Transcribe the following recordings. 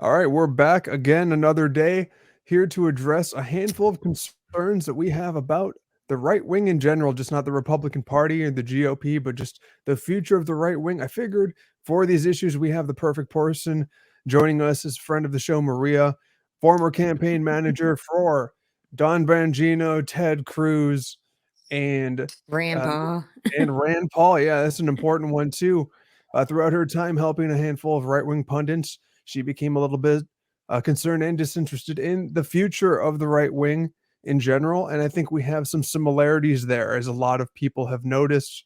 All right, we're back again another day here to address a handful of concerns that we have about the right wing in general, just not the Republican Party or the GOP, but just the future of the right wing. I figured for these issues, we have the perfect person joining us as friend of the show, Maria, former campaign manager for Don Bongino, Ted Cruz, and uh, Grandpa. and Rand Paul. Yeah, that's an important one too. Throughout her time helping a handful of right wing pundits, she became a little bit concerned and disinterested in the future of the right wing in general. And I think we have some similarities there, as a lot of people have noticed,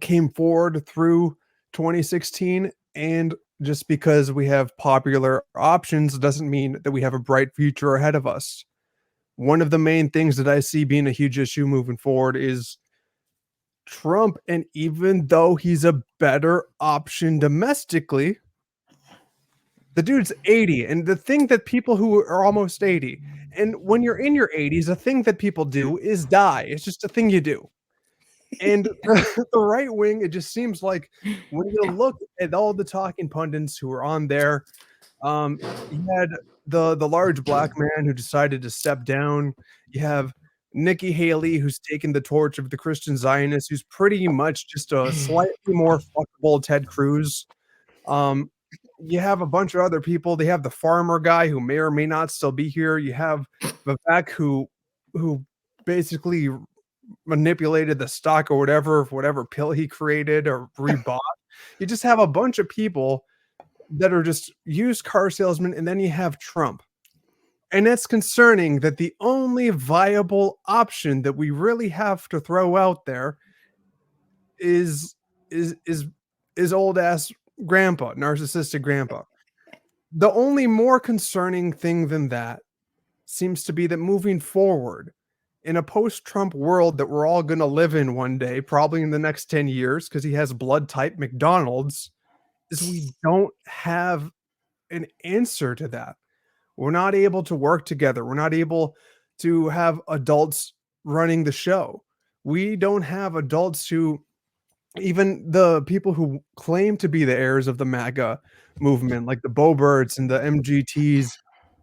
came forward through 2016. And just because we have popular options doesn't mean that we have a bright future ahead of us. One of the main things that I see being a huge issue moving forward is Trump. And even though he's a better option domestically, the dude's 80. And the thing that people who are almost 80, and when you're in your 80s, a thing that people do is die. It's just a thing you do. And the right wing, it just seems like when you look at all the talking pundits who are on there, you had the large black man who decided to step down. You have Nikki Haley, who's taken the torch of the Christian Zionist, who's pretty much just a slightly more fuckable Ted Cruz. Um, you have a bunch of other people. They have the farmer guy who may or may not still be here. You have Vivek who basically manipulated the stock or whatever pill he created or rebought. You just have a bunch of people that are just used car salesmen, and then you have Trump. And it's concerning that the only viable option that we really have to throw out there is is is is old ass grandpa, narcissistic grandpa. The only more concerning thing than that seems to be that moving forward in a post-Trump world that we're all going to live in one day, probably in the next 10 years, because he has blood type McDonald's, is we don't have an answer to that. We're not able to work together. We're not able to have adults running the show. We don't have adults who, even the people who claim to be the heirs of the MAGA movement, like the Boberts and the MGTs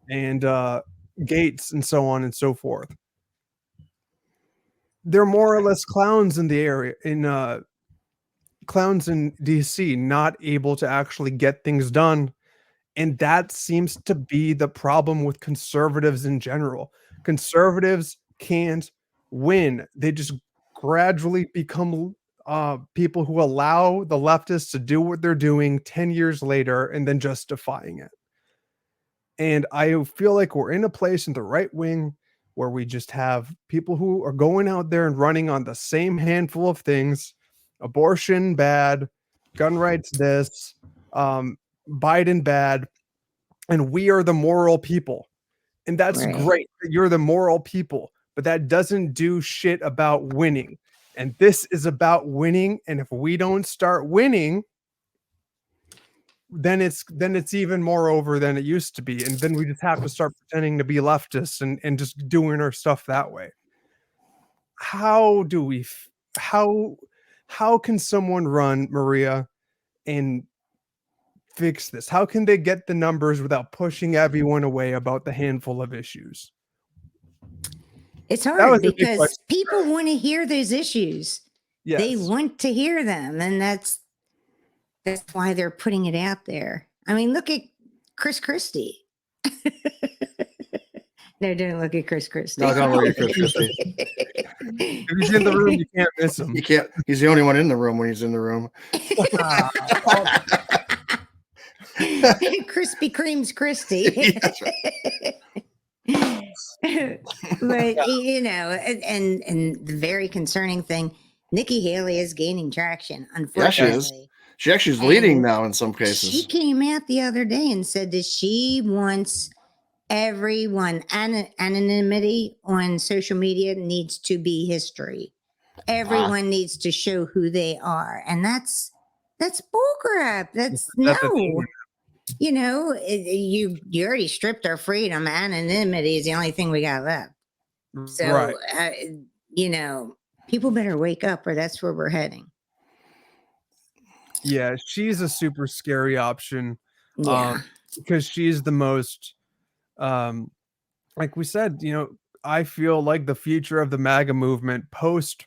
and Gates and so on and so forth, they're more or less clowns in the area, in clowns in DC, not able to actually get things done. And that seems to be the problem with conservatives in general. Conservatives can't win. They just gradually become people who allow the leftists to do what they're doing 10 years later and then justifying it. And I feel like we're in a place in the right wing where we just have people who are going out there and running on the same handful of things: abortion bad, gun rights this, Biden bad, and we are the moral people. And that's Right. great that you're the moral people, but that doesn't do shit about winning. And this is about winning. And if we don't start winning, then it's even more over than it used to be. And then we just have to start pretending to be leftists and just doing our stuff that way. How do we how how can someone run, Maria, and fix this? How can they get the numbers without pushing everyone away about the handful of issues? It's That was hard a big because question. people want to hear those issues. They Yes. want to hear them, and that's why they're putting it out there. I mean, look at Chris Christie. No, don't look at Chris Christie. No, don't look at Chris Christie. If he's in the room, you can't miss him. You can't. He's the only one in the room when he's in the room. Krispy Kreme's Christie. But you know, and the very concerning thing, Nikki Haley is gaining traction. Yeah, she is. Unfortunately, She actually is leading now in some cases. she came out the other day and said that she wants everyone anonymity on social media needs to be history. Everyone needs to show who they are, and that's bullcrap. That's That's a no. thing. You know, you already stripped our freedom. Anonymity is the only thing we got left. So, Right. you know, people better wake up, or that's where we're heading. Yeah, she's a super scary option. Yeah. because she's the most, like we said, I feel like the future of the MAGA movement post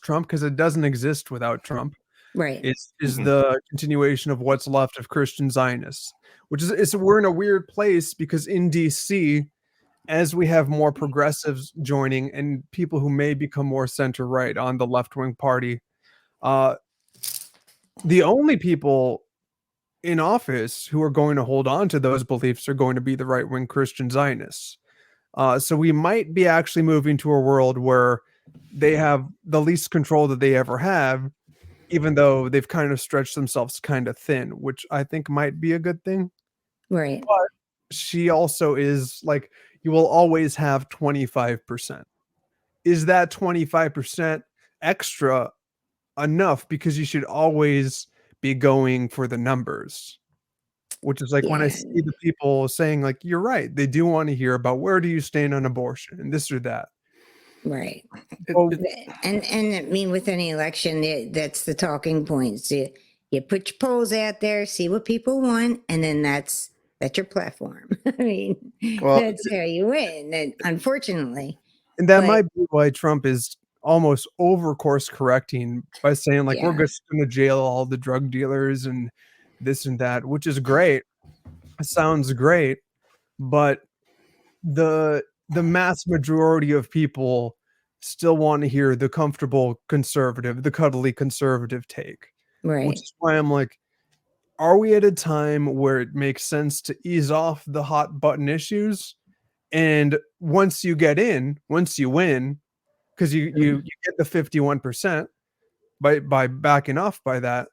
Trump, because it doesn't exist without Trump, Right. is the continuation of what's left of Christian Zionists, which is we're in a weird place because in DC, as we have more progressives joining and people who may become more center right on the left wing party, uh, the only people in office who are going to hold on to those beliefs are going to be the right wing Christian Zionists. So we might be actually moving to a world where they have the least control that they ever have, even though they've kind of stretched themselves kind of thin, which I think might be a good thing. Right. But she also is like, you will always have 25%. Is that 25% extra enough? Because you should always be going for the numbers. Which is like when I Yeah. see the people saying, like, you're right, they do want to hear about where do you stand on abortion and this or that. Right. Oh, And I mean, with any election, that's the talking points. You put your polls out there, see what people want, and then that's your platform. I mean, Well, that's how you win. And unfortunately, and that but might be why Trump is almost over course correcting by saying, like, we're yeah, just going to jail all the drug dealers and this and that, which is great. It sounds great, but the mass majority of people still want to hear the comfortable conservative, the cuddly conservative take, which right, is why I'm like, are we at a time where it makes sense to ease off the hot button issues? And once you get in, once you win, because you get the 51% by backing off by that.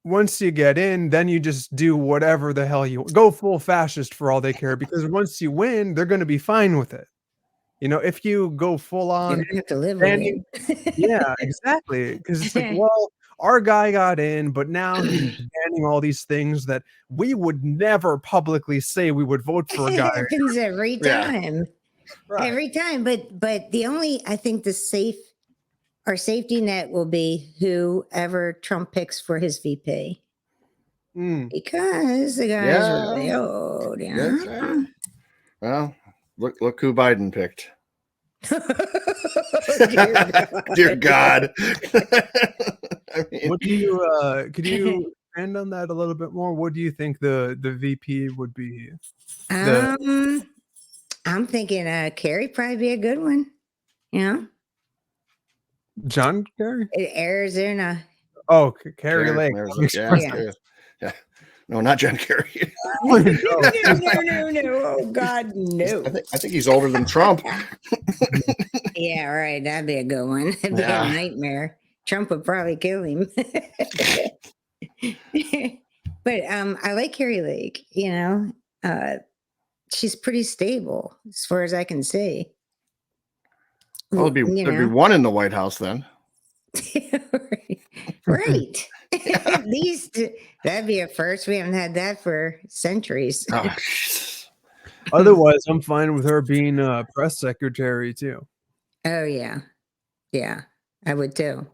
Once you get in, then you just do whatever the hell you go full fascist for all they care. Because once you win, they're going to be fine with it. If you go full you're on gonna have to live with banning, it. yeah, exactly. Because it's like, well, our guy got in, but now he's banning all these things that we would never publicly say we would vote for a It guy. happens every yeah. time, Right. every time. But the only, I think, our safety net will be whoever Trump picks for his VP. Mm. Because the guy's really Yeah. old, That's right. Well, look who Biden picked. Dear God. Dear God. I mean, What do you could you expand on that a little bit more? What do you think the VP would be? The I'm thinking Kerry probably be a good one. You know, John Kerry? Arizona. Oh, Kerry Kerry Lake. from That Arizona. makes Yeah, more Yeah. yeah. No, not John Kerry. No, sense. no. Oh God, no. I think he's older than Trump. Yeah, right. That'd be a good one. That'd be a Yeah. nightmare. Trump would probably kill him. But I like Carrie Lake. She's pretty stable as far as I can see. Well, there'd be one in the White House then. Right. At least that'd be a first. We haven't had that for centuries. Oh, Jesus. Otherwise, I'm fine with her being a press secretary too. Oh yeah. Yeah, I would too.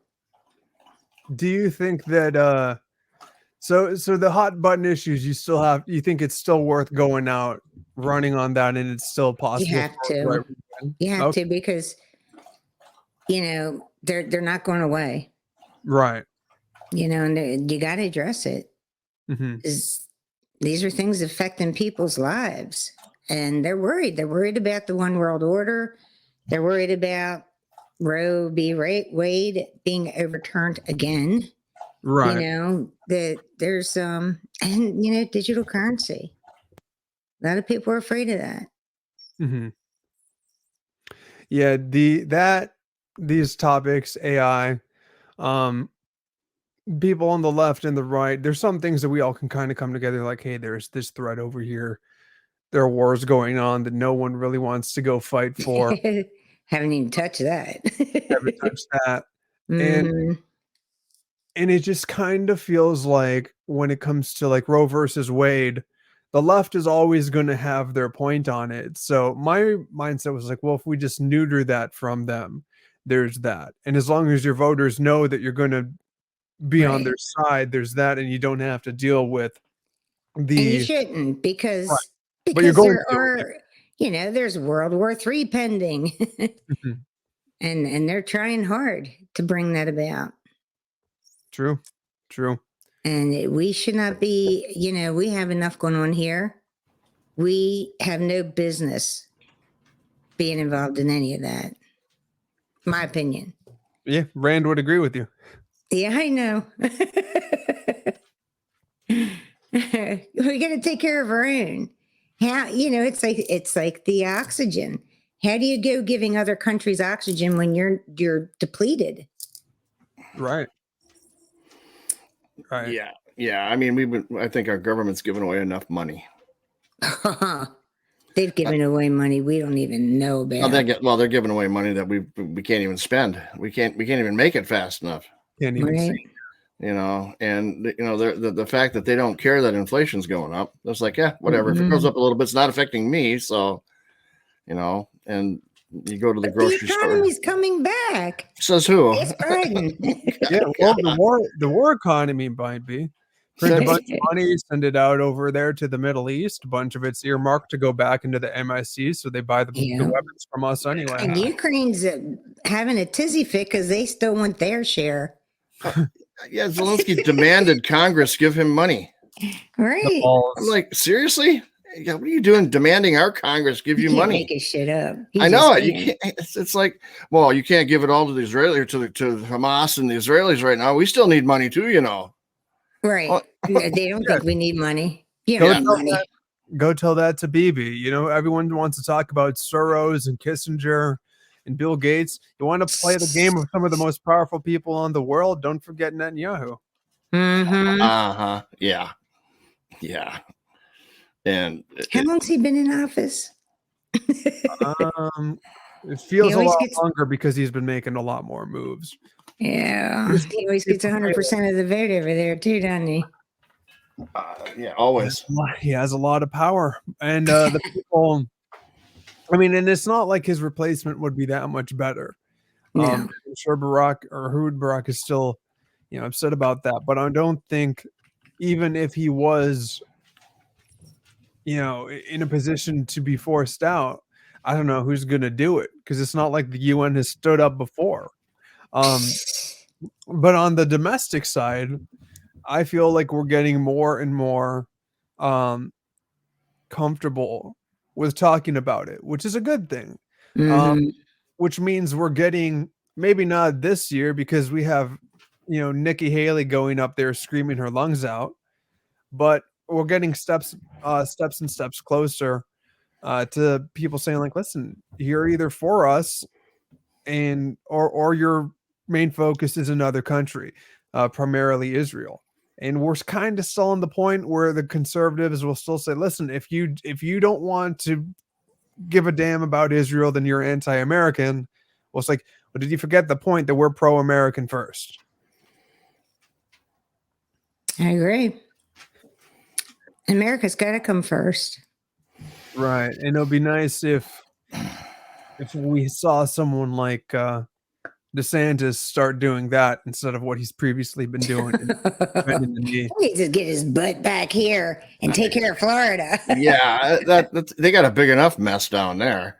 Do you think that so the hot button issues you think it's still worth going out running on that and it's still You possible have for the to. right win? You have Okay. to because they're not going away. Right. And you got to address it. Hmm. These are things affecting people's lives, and they're worried. They're worried about the one world order. They're worried about Roe v. Wade being overturned again. Right. That there's and digital currency. A lot of people are afraid of that. Hmm. Yeah, these topics, AI, um, people on the left and the right, there's some things that we all can kind of come together like, hey, there's this threat over here. There are wars going on that no one really wants to go fight for. Haven't even touched that. Never touch that. And Mm, and it just kind of feels like when it comes to like Roe versus Wade, the left is always going to have their point on it. So my mindset was like, well, if we just neuter that from them, there's that. And as long as your voters know that you're going to be on right. their side, there's that, and you don't have to deal with And you the shouldn't right, but you're because going there to are, there's World War III pending. Mhm. And they're trying hard to bring that about. True, true. And we should not be, we have enough going on here. We have no business being involved in any of that. My opinion. Yeah, Rand would agree with you. Yeah, I know. We got to take care of our own. How, it's like the oxygen. How do you go giving other countries oxygen when you're depleted? Right. Right. Yeah. Yeah. I mean, I think our government's given away enough money. They've given away money we don't even know about. They're giving away money that we can't even spend. We can't even make it fast enough. Can't even Right. see. And the fact that they don't care that inflation's going up. It's like, yeah, whatever. If it goes Mhm. up a little bit, it's not affecting me. So, and you go to the But the grocery store. economy's coming back. Says who? It's Biden. Yeah, well, the war economy might be. Print a bunch of money, send it out over there to the Middle East. A bunch of it's earmarked to go back into the MIC, so they buy the Yeah. weapons from us anyway. And Ukraine's having a tizzy fit because they still want their share. Yeah, Zelensky demanded Congress give him money. Right. I'm like, seriously? Yeah, what are you doing demanding our Congress give you can't money? Make his shit up. I know it. You can't. It's like, well, you can't give it all to the Israelis or to Hamas and the Israelis right now. We still need money too, Right. Well, They don't think we need money. You Go don't need money. Go tell that to Bibi. Everyone wants to talk about Soros and Kissinger and Bill Gates. You want to play the game of some of the most powerful people in the world? Don't forget Netanyahu. Mm-hmm. Yeah. Yeah. And How long's he been in office? It feels a lot longer because he's been making a lot more moves. Yeah. He always gets 100% of the vote over there too, doesn't he? Yeah, always. He has a lot of power. And the people, and it's not like his replacement would be that much better. No. I'm sure Ehud Barak is still, upset about that. But I don't think, even if he was, in a position to be forced out, I don't know who's going to do it, because it's not like the UN has stood up before. But on the domestic side, I feel like we're getting more and more comfortable with talking about it, which is a good thing. Which means we're getting, maybe not this year because we have, Nikki Haley going up there screaming her lungs out, but we're getting steps and steps closer to people saying, like, listen, you're either for us or your main focus is another country, primarily Israel. And we're kind of still on the point where the conservatives will still say, listen, if you don't want to give a damn about Israel, then you're anti-American. Well, it's like, well, did you forget the point that we're pro-American first? I agree. America's got to come first. Right. And it'll be nice if we saw someone like DeSantis start doing that instead of what he's previously been doing. He needs to get his butt back here and take care of Florida. Yeah, they got a big enough mess down there.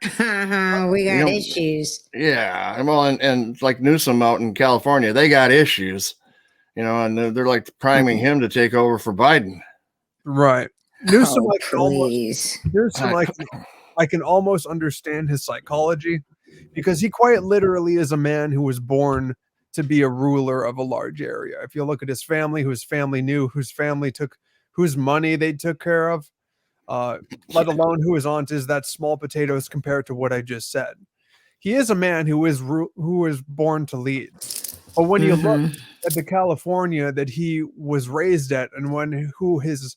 We got issues. Yeah, well, and like Newsom out in California, they got issues, and they're like priming him to take over for Biden. Right. Newsom, I can almost understand his psychology, because he quite literally is a man who was born to be a ruler of a large area. If you look at his family, whose family knew, whose money they took care of, let alone who his aunt is, that's small potatoes compared to what I just said. He is a man who is born to lead. But when you look at the California that he was raised at, and who his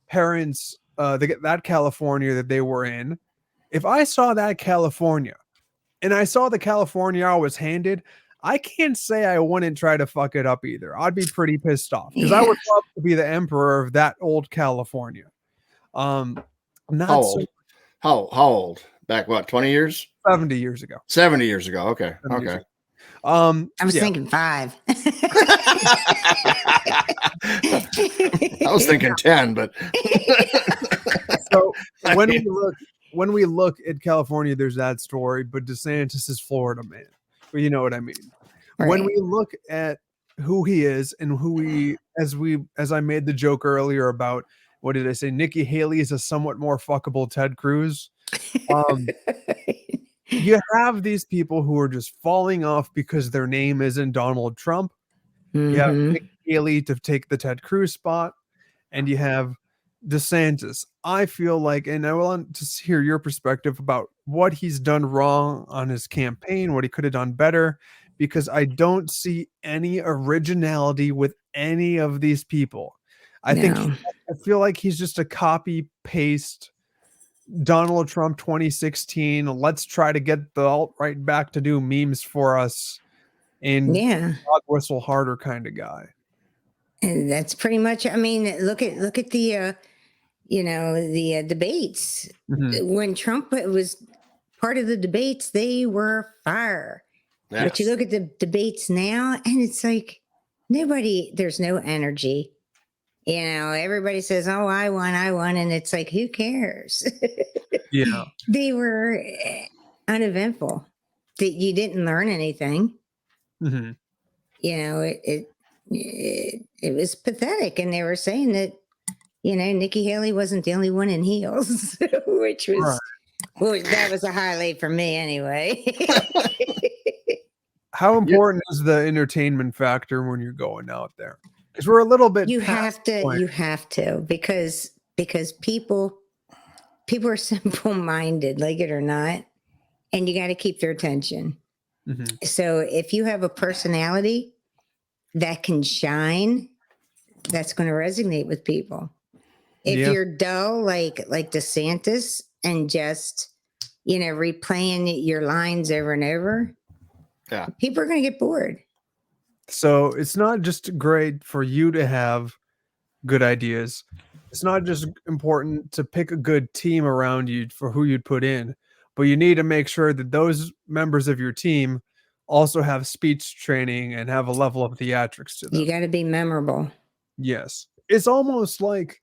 parents, that California that they were in, if I saw that California and I saw the California I was handed, I can't say I wouldn't try to fuck it up either. I'd be pretty pissed off, because I would love to be the emperor of that old California. How old? Back what? 20 years? 70 years ago. 70 years ago. Okay. Okay. I was thinking 5. I was thinking 10, but So when we look at California, there's that story, but DeSantis is Florida man. But you know what I mean. When Right. we look at who he is and as I made the joke earlier about what did I say? Nikki Haley is a somewhat more fuckable Ted Cruz. You have these people who are just falling off because their name isn't Donald Trump. You have Mhm. Nikki Haley to take the Ted Cruz spot, and you have DeSantis. I feel like, and I want to hear your perspective about what he's done wrong on his campaign, what he could have done better, because I don't see any originality with any of these people. I No. feel like he's just a copy paste Donald Trump 2016. Let's try to get the alt right back to do memes for us and Yeah. dog whistle harder kind of guy. And that's pretty much, I mean, look at the the debates. Mhm. When Trump was part of the debates, they were fire. But you yes. look at the debates now, and it's like there's no energy. Everybody says, "Oh, I won," and it's like, who cares? Yeah. They were uneventful. That you didn't learn anything. Mhm. It was pathetic, and they were saying that Nikki Haley wasn't the only one in heels, which Right. was well, that was a highlight for me anyway. How You- important is the entertainment factor when you're going out there? Because we're a little bit you past have the to, point. you have to, because people are simple minded, like it or not, and you got to keep their attention. Mhm. So if you have a personality that can shine, that's going to resonate with people. If Yeah. you're dull like DeSantis and just replaying your lines over and over, yeah. people are going to get bored. So it's not just great for you to have good ideas. It's not just important to pick a good team around you for who you'd put in, but you need to make sure that those members of your team also have speech training and have a level of theatrics to You them. got to be memorable. Yes. It's almost like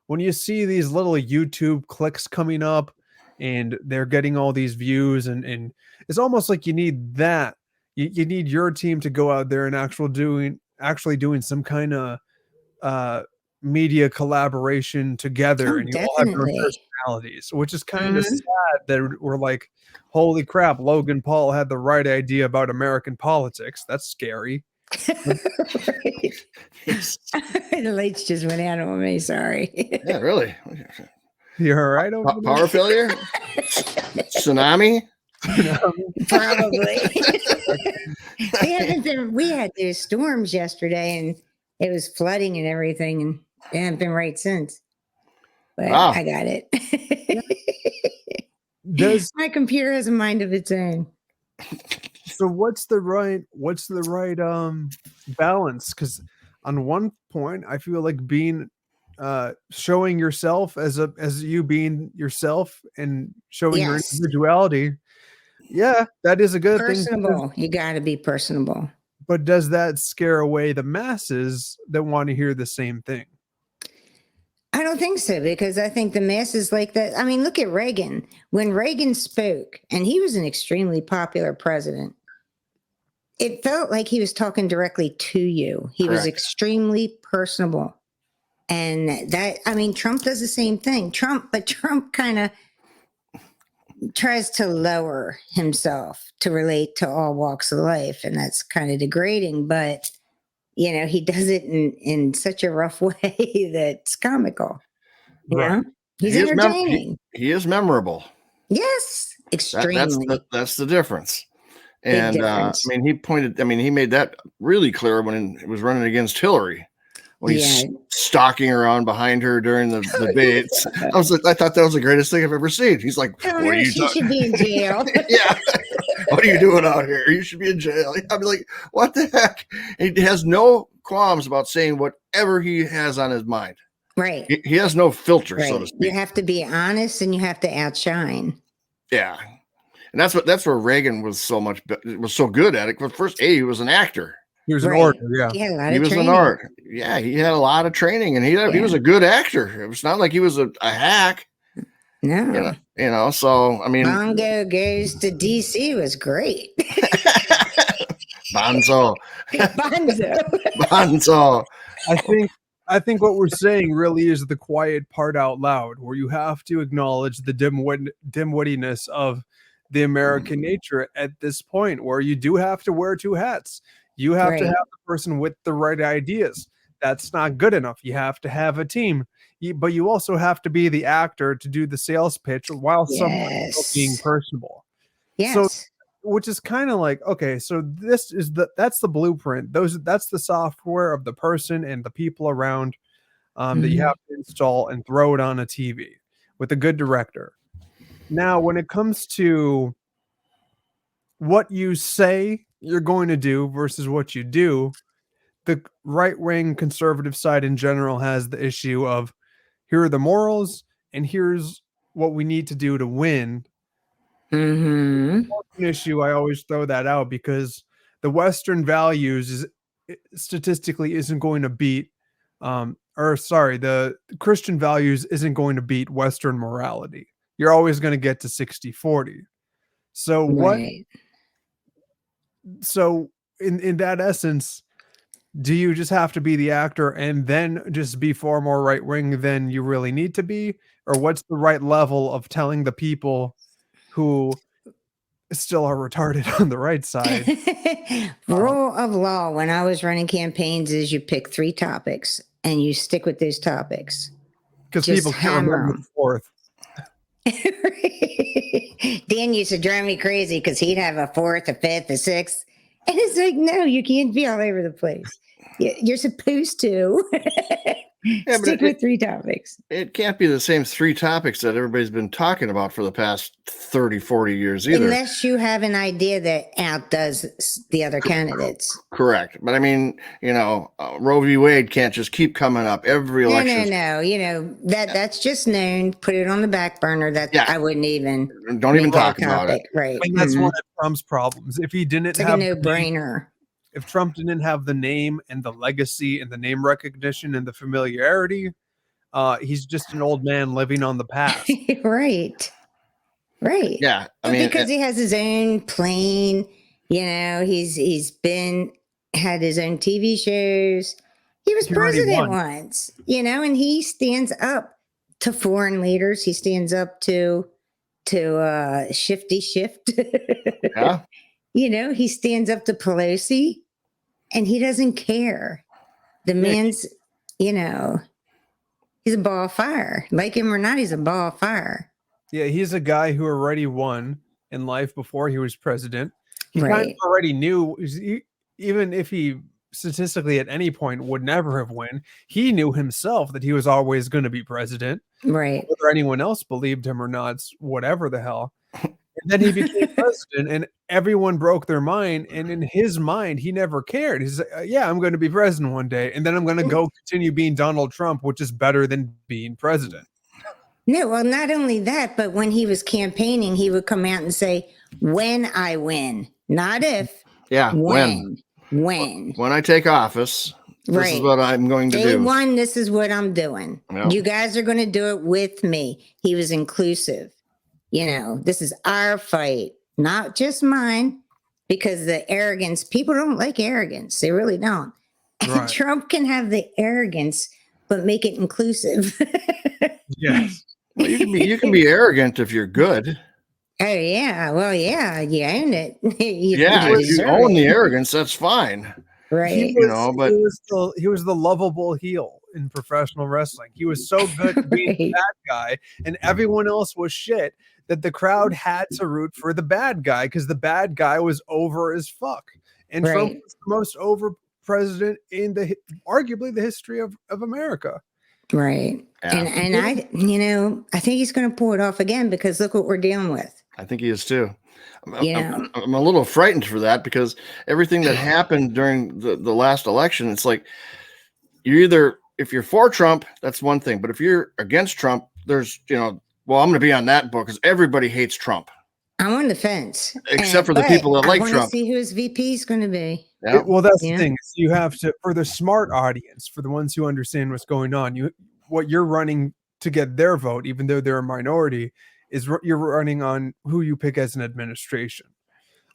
when you see these little YouTube clicks coming up and they're getting all these views and it's almost like you need that. You need your team to go out there and actually doing some kind of uh media collaboration together, Oh, and you all have your own definitely. personalities, which is kind of Mhm. sad that we're like, holy crap, Logan Paul had the right idea about American politics. That's scary. It's- The lights just went out on me. Sorry. yeah, really. You're all right over there? Power failure? Tsunami? Probably. We had those storms yesterday, and it was flooding and everything, and it hasn't been right since. But Wow. I got it. Does My computer has a mind of its own. So what's the right balance? Because on one point, I feel like being showing yourself as you being yourself and showing your Yes. individuality, yeah, that is a good thing. Personable. You got to be personable. But does that scare away the masses that want to hear the same thing? I don't think so, because I think the masses like that. I mean, look at Reagan. When Reagan spoke, and he was an extremely popular president, it felt like he was talking directly to you. He was Correct. extremely personable. And Trump does the same thing. Trump kind of tries to lower himself to relate to all walks of life. And that's kind of degrading, but he does it in such a rough way that's comical. Right. He's He is entertaining. he is memorable. Yes, extremely. That's the difference. Big And difference. he made that really clear when he was running against Hillary. When he's Yeah. stalking around behind her during the debates. I thought that was the greatest thing I've ever seen. He's like, Oh, what no, are you she should be in jail. yeah. What are you doing out here? You should be in jail. I'm like, what the heck? He has no qualms about saying whatever he has on his mind. Right. He has no filter, so to Right. speak. You have to be honest, and you have to outshine. Yeah. And that's where Reagan was so good at it. But first, he was an actor. He was an Right. orator, yeah. He had a lot He of was training. an art. Yeah, he had a lot of training, and he was a good actor. It was not like he was a hack. No. So I mean, Bongo Goes to DC was great. Bonzo. Bonzo. I think what we're saying really is the quiet part out loud, where you have to acknowledge the dimwittiness of the American nature at this point, where you do have to wear two hats. You have to Right. have the person with the right ideas. That's not good enough. You have to have a team, but you also have to be the actor to do the sales pitch while someone still being Yes. personable. So, Yes. which is kind of like, okay, so that's the blueprint. That's the software of the person and the people around that you have to install and throw it on a TV with a good director. Now, when it comes to what you say you're going to do versus what you do, the right-wing conservative side in general has the issue of, here are the morals and here's what we need to do to win. Mm-hmm. An issue, I always throw that out because the Western values is statistically isn't going to beat the Christian values isn't going to beat Western morality. You're always going to get to 60-40. So Right. so in that essence, do you just have to be the actor and then just be far more right wing than you really need to be? Or what's the right level of telling the people who still are retarded on the right side? Rule of law when I was running campaigns is you pick 3 topics and you stick with those topics. Because Just people can't hammer remember the fourth. Dan used to drive me crazy because he'd have a 4th, a 5th, a 6th. And it's like, no, you can't be all over the place. You're supposed to stick with 3 topics. It can't be the same 3 topics that everybody's been talking about for the past 30, 40 years either. Unless you have an idea that outdoes the other candidates. Correct. But I mean, Roe v. Wade can't just keep coming up every election. No. That's just known. Put it on the back burner. I wouldn't even. Don't even talk about it. Right. And that's one of Trump's problems. If he didn't it's like have a no-brainer. If Trump didn't have the name and the legacy and the name recognition and the familiarity, he's just an old man living on the past. Right. Yeah. I mean, because he has his own plane, had his own TV shows. He was president once, and he stands up to foreign leaders. He stands up to Shifty Shift. Yeah. He stands up to Pelosi and he doesn't care. The man's, he's a ball of fire. Like him or not, he's a ball of fire. Yeah, he's a guy who already won in life before he was president. He Right. kind of already knew, even if he statistically at any point would never have won, he knew himself that he was always going to be president. Right. Whether anyone else believed him or not, whatever the hell. And then he became president and everyone broke their mind. And in his mind, he never cared. He's like, yeah, I'm going to be president one day. And then I'm going to go continue being Donald Trump, which is better than being president. No, well, not only that, but when he was campaigning, he would come out and say, when I win, not if. Yeah. When I take office, this is what I'm going to do. Day 1, this is what I'm doing. Yep. You guys are going to do it with me. He was inclusive. This is our fight, not just mine, because the arrogance, people don't like arrogance. They really don't. Right. Trump can have the arrogance, but make it inclusive. Yes. Well, you can be arrogant if you're good. Oh yeah, well yeah, you own it. If you own the arrogance, that's fine. Right. He was the lovable heel in professional wrestling. He was so good at being the bad guy, and everyone else was shit that the crowd had to root for the bad guy because the bad guy was over as fuck. And Trump was the most over president in arguably the history of America. Right. Yeah. And I think he's going to pull it off again because look what we're dealing with. I think he is too. I'm a little frightened for that because everything that happened during the last election, it's like if you're for Trump, that's one thing. But if you're against Trump, there's, I'm going to be on that book because everybody hates Trump. I'm on the fence, except for the but people that I like want to Trump. see who his VP is going to be. Yeah. Well, that's the Yeah. thing. Is you have to, for the smart audience, for the ones who understand what's going on, what you're running to get their vote, even though they're a minority, is you're running on who you pick as an administration.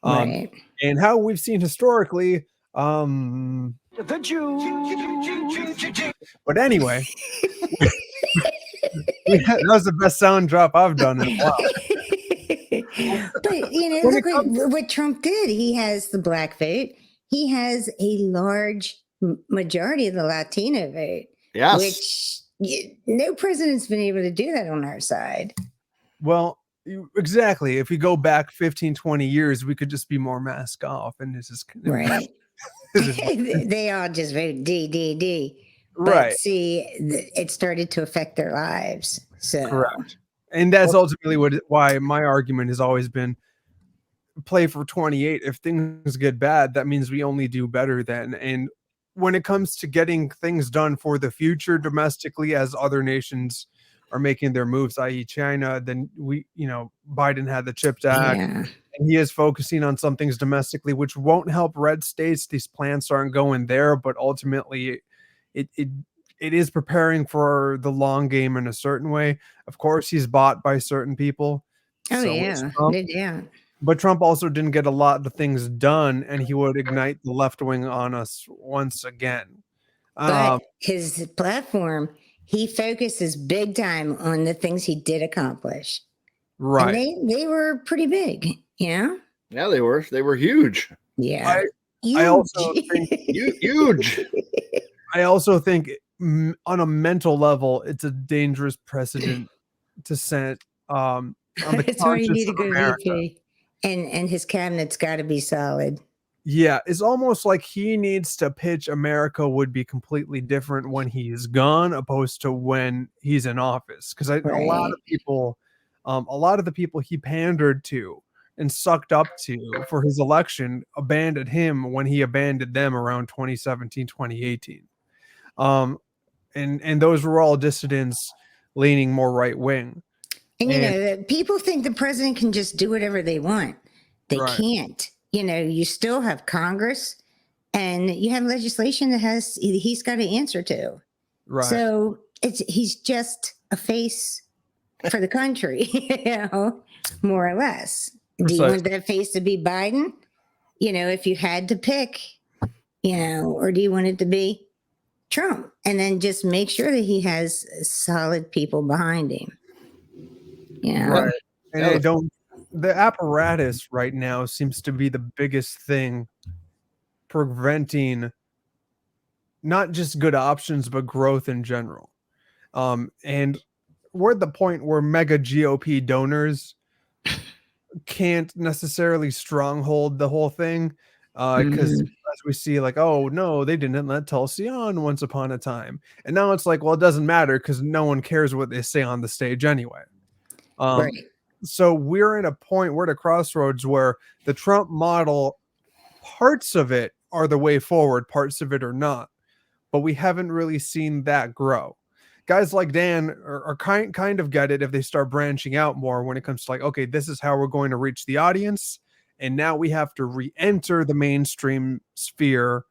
Right. And how we've seen historically. But anyway, that was the best sound drop I've done in a while. But When look it comes, what Trump did. He has the black vote. He has a large majority of the Latino vote, Yes. which no president's been able to do that on our side. well, exactly. If we go back 15, 20 years, we could just be more mask off, and this is Right. this is They all just vote D, D, D. But right. see, it started to affect their lives. So Correct. And that's ultimately why my argument has always been play for 28. If things get bad, that means we only do better then. And when it comes to getting things done for the future domestically, as other nations are making their moves, i.e. China, then Biden had the CHIPS Act, yeah. and he is focusing on some things domestically, which won't help red states. These plants aren't going there, but ultimately it is preparing for the long game in a certain way. Of course, he's bought by certain people. Oh So is yeah. Trump. Yeah. But Trump also didn't get a lot of the things done, and he would ignite the left wing on us once again. But his platform, he focuses big time on the things he did accomplish. Right. And they were pretty big, Yeah, they were. They were huge. Yeah. I also think huge. I also think on a mental level, it's a dangerous precedent to set on the That's why you conscience need a of good America. VP. And his cabinet's got to be solid. Yeah, it's almost like he needs to pitch America would be completely different when he's gone, opposed to when he's in office. Because a lot of people, a lot of the people he pandered to and sucked up to for his election abandoned him when he abandoned them around 2017, 2018. And those were all dissidents leaning more right wing. And people think the president can just do whatever they want. They can't. You still have Congress, and you have legislation that he's got to answer to. Right. So he's just a face for the country, more or less. Precisely. Do you want that face to be Biden? If you had to pick, or do you want it to be Trump? And then just make sure that he has solid people behind him. Right. And the apparatus right now seems to be the biggest thing preventing not just good options, but growth in general. And we're at the point where mega GOP donors can't necessarily stronghold the whole thing. Because as we see, like, oh no, they didn't let Tulsi on once upon a time. And now it's like, well, it doesn't matter because no one cares what they say on the stage anyway. So we're at a crossroads where the Trump model, parts of it are the way forward, parts of it are not. But we haven't really seen that grow. Guys like Dan are kind of get it if they start branching out more when it comes to like, okay, this is how we're going to reach the audience. And now we have to re-enter the mainstream sphere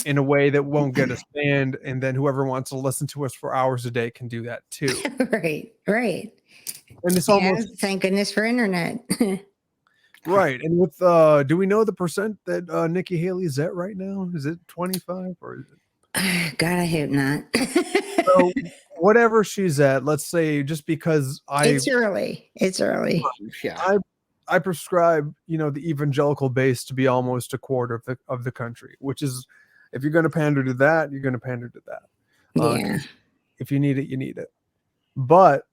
in a way that won't get us banned. And then whoever wants to listen to us for hours a day can do that too. Right. And it's almost, thank goodness for internet. Right. And with do we know the percent that Nikki Haley's at right now? Is it 25 or is it? God, I hope not. So whatever she's at, let's say, just because it's early. Yeah. I prescribe, the evangelical base to be almost a quarter of the country, which is, if you're going to pander to that, you're going to pander to that. Yeah. If you need it, you need it. But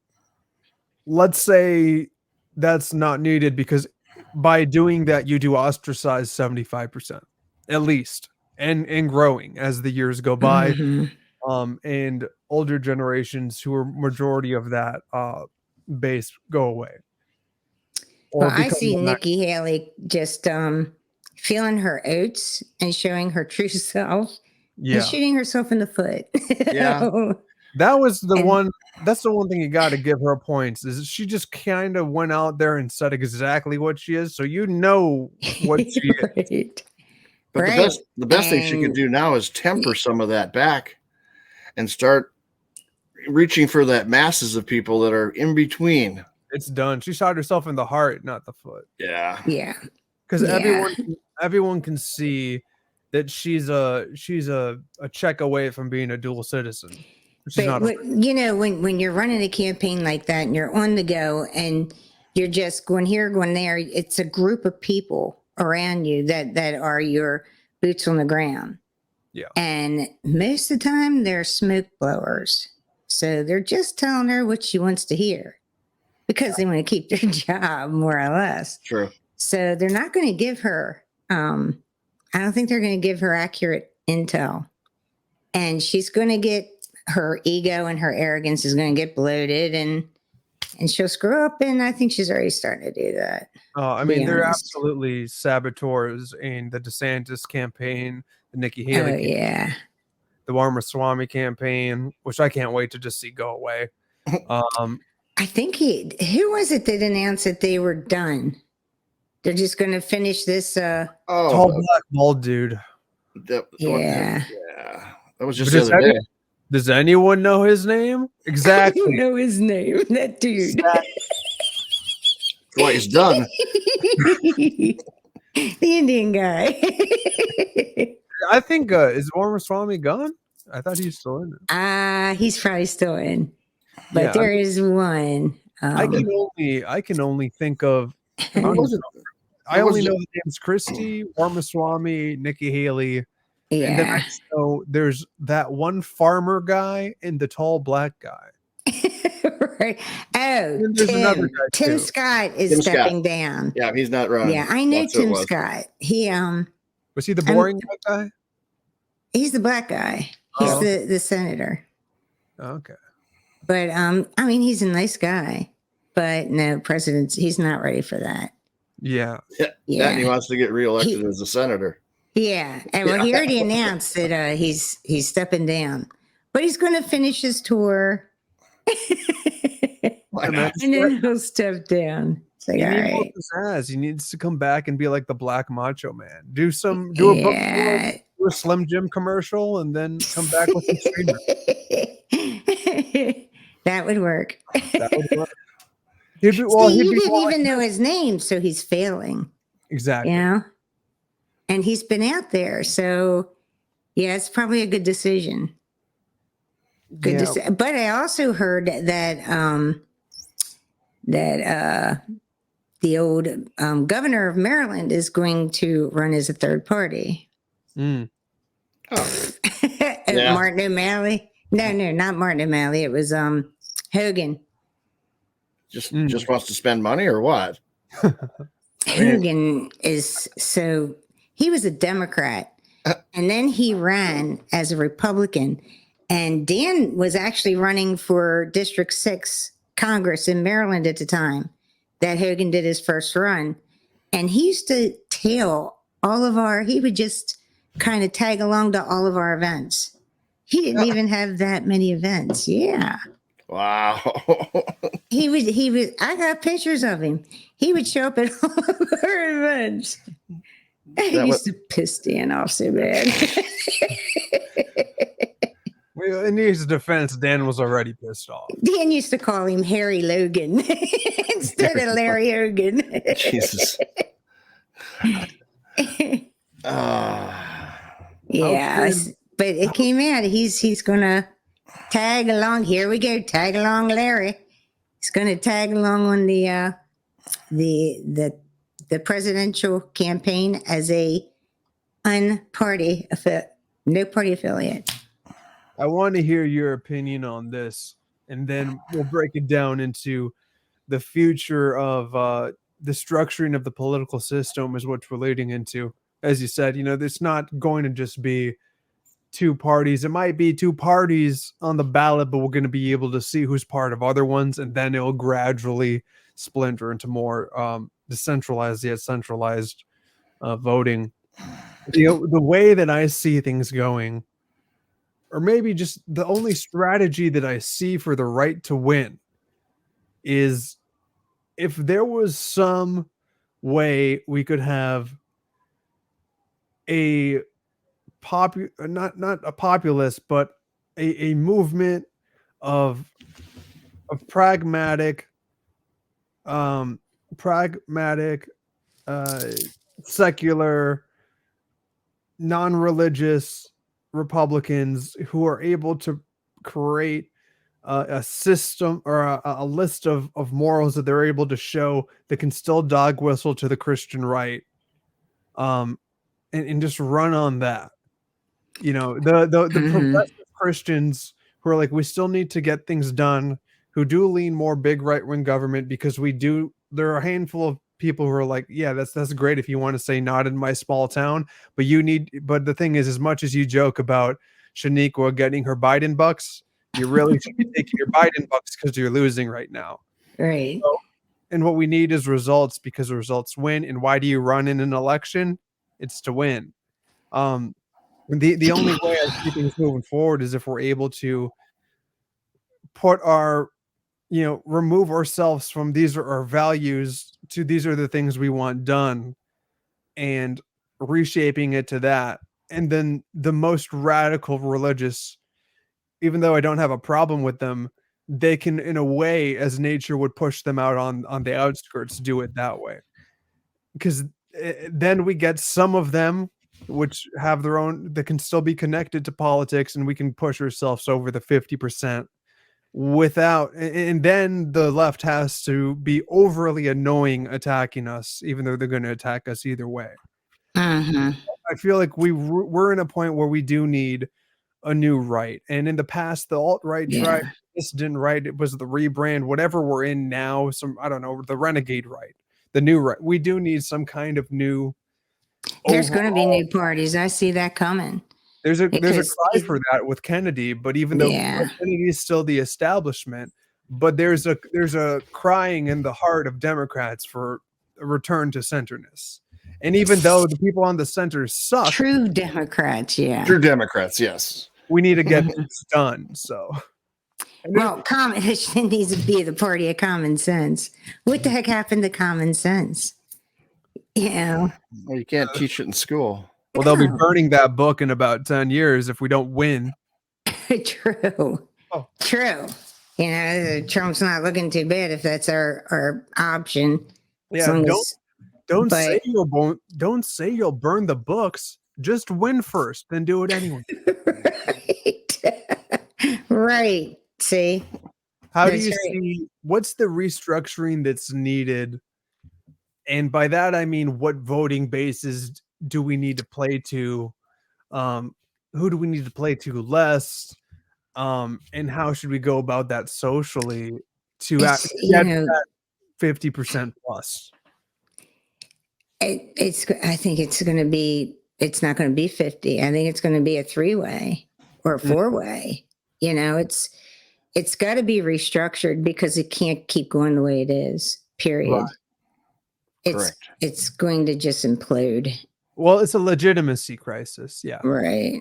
let's say that's not needed, because by doing that, you do ostracize 75% at least, and growing as the years go by. And older generations who are majority of that base go away. Well, I see Nikki Haley just feeling her oats and showing her true self and shooting herself in the foot. Yeah. That was the And- one. That's the one thing you got to give her points. Is she just kind of went out there and said exactly what she is, so you know what she is. right. But Right. the best thing she could And- do now is temper some of that back and start reaching for that masses of people that are in between. It's done. She shot herself in the heart, not the foot. Yeah. Yeah. Because Yeah. everyone can see that she's a check away from being a dual citizen. She's But not. when you're running a campaign like that and you're on the go and you're just going here, going there, it's a group of people around you that are your boots on the ground. Yeah. And most of the time they're smoke blowers. So they're just telling her what she wants to hear because they want to keep their job, more or less. True. So they're not going to give her, I don't think they're going to give her accurate intel. And she's going to get, her ego and her arrogance is going to get bloated and she'll screw up. And I think she's already starting to do that. I to be mean, they're honest. absolutely saboteurs in the DeSantis campaign, the Nikki Oh, Haley campaign, yeah. the Ramaswamy campaign, which I can't wait to just see go away. I think who was it that announced that they were done? They're just going to finish this. Tall black bald dude. Yeah. That was just But the other day. Does anyone know his name? I Exactly. don't know his name. That dude. Well, he's done. The Indian guy. I think is Ramaswamy gone? I thought he was still in it. He's probably still in, but Yeah, there is one. I can only think of. I What was it? only know the names Christie, Ramaswamy, Nikki Haley, and then I Yeah. just know there's that one farmer guy and the tall black guy. Right. Oh, And there's another guy, Tim too. Scott is Tim Scott. stepping down. Yeah, he's not running. Yeah, I know That's who it Tim was. Scott. He Was he the boring white guy? he's the black guy. He's Oh. the senator. Okay. But I mean, he's a nice guy. But no, he's not ready for that. Yeah. Yeah. And he wants to get reelected as a senator. Yeah, and well, he already announced that he's stepping down, but he's going to finish his tour, Why And not? and then he'll step down. It's like, He all needs more right, pizzazz. He needs to come back and be like the black macho man. Do a book tour, yeah. do a Slim Jim commercial, and then come back with some streamers. That would work. That would work. See, you didn't even know his name, so he's failing. Exactly. You know, and he's been out there, so yeah, it's probably a good decision. Good Yeah. decision. But I also heard that the old governor of Maryland is going to run as a third party. Mm. Oh, Yeah. Martin O'Malley. No, not Martin O'Malley. It was Hogan. just wants to spend money or what? Hogan he was a Democrat and then he ran as a Republican. And Dan was actually running for District 6 Congress in Maryland at the time that Hogan did his first run. And he used to he would just kind of tag along to all of our events. He didn't even have that many events. Yeah. Wow. He was, I got pictures of him. He would show up at all of our events. He used to piss Dan off so bad. Well, in his defense, Dan was already pissed off. Dan used to call him Harry Logan instead of Larry Hogan. Jesus. Yeah, but it came out. He's gonna tag along. Here we go, tag along, Larry. He's gonna tag along on the presidential campaign as a no party affiliate. I want to hear your opinion on this, and then we'll break it down into the future of the structuring of the political system is what we're leading into. As you said, it's not going to just be two parties. It might be two parties on the ballot, but we're going to be able to see who's part of other ones, and then it'll gradually splinter into more decentralized yet centralized voting. The way that I see things going or maybe just the only strategy that I see for the right to win is if there was some way we could have a not a populist, but a movement of pragmatic, um, pragmatic, uh, secular, non-religious Republicans who are able to create a system or a list of morals that they're able to show that can still dog whistle to the Christian right, um, and just run on that. You know, the Mhm. progressive Christians who are like, we still need to get things done, who do lean more big right wing government because we do. There are a handful of people who are like, yeah, that's great if you want to say not in my small town, but you need. But the thing is, as much as you joke about Shaniqua getting her Biden bucks, you really should be taking your Biden bucks because you're losing right now. Right. So, and what we need is results because results win. And why do you run in an election? It's to win. Um, the only way I see things moving forward is if we're able to put our, remove ourselves from these are our values to these are the things we want done, and reshaping it to that. And then the most radical religious, even though I don't have a problem with them, they can, in a way, as nature would push them out on the outskirts, do it that way. Because then we get some of them which have their own that can still be connected to politics, and we can push ourselves over the 50% without, and then the left has to be overly annoying attacking us, even though they're going to attack us either way. Mhm. I feel like we're in a point where we do need a new right. And in the past, the alt-right tried, Yeah. this didn't right, it was the rebrand, whatever we're in now, some, I don't know, the renegade right, the new right. We do need some kind of new There's going to be overall. new parties. I see that coming There's a because cry for that with Kennedy, but even though yeah. Kennedy is still the establishment, but there's a crying in the heart of Democrats for a return to centerness. And even though the people on the center suck, True Democrats, yeah. True Democrats, yes. we need to get Mhm. things done. So, and Well, it needs to be the party of common sense. What the heck happened to common sense? You know, Well, you can't teach it in school. well, they'll be no. burning that book in about 10 years if we don't win. True. Oh. True. Trump's not looking too bad if that's our option. As Yeah, long don't as, don't but say don't say you'll burn the books. Just win first, then do it anyway. right. Right. See, How do that's you right. see what's the restructuring that's needed? And by that I mean, what voting bases do we need to play to? Um, who do we need to play to less? And how should we go about that socially to It's get that 50% plus? I think it's going to be. It's not going to be 50. I think it's going to be a 3-way or a Mm, 4-way. It's got to be restructured because it can't keep going the way it is. right. Period. It's Correct. it's going to just implode. Well, it's a legitimacy crisis. Yeah. Right.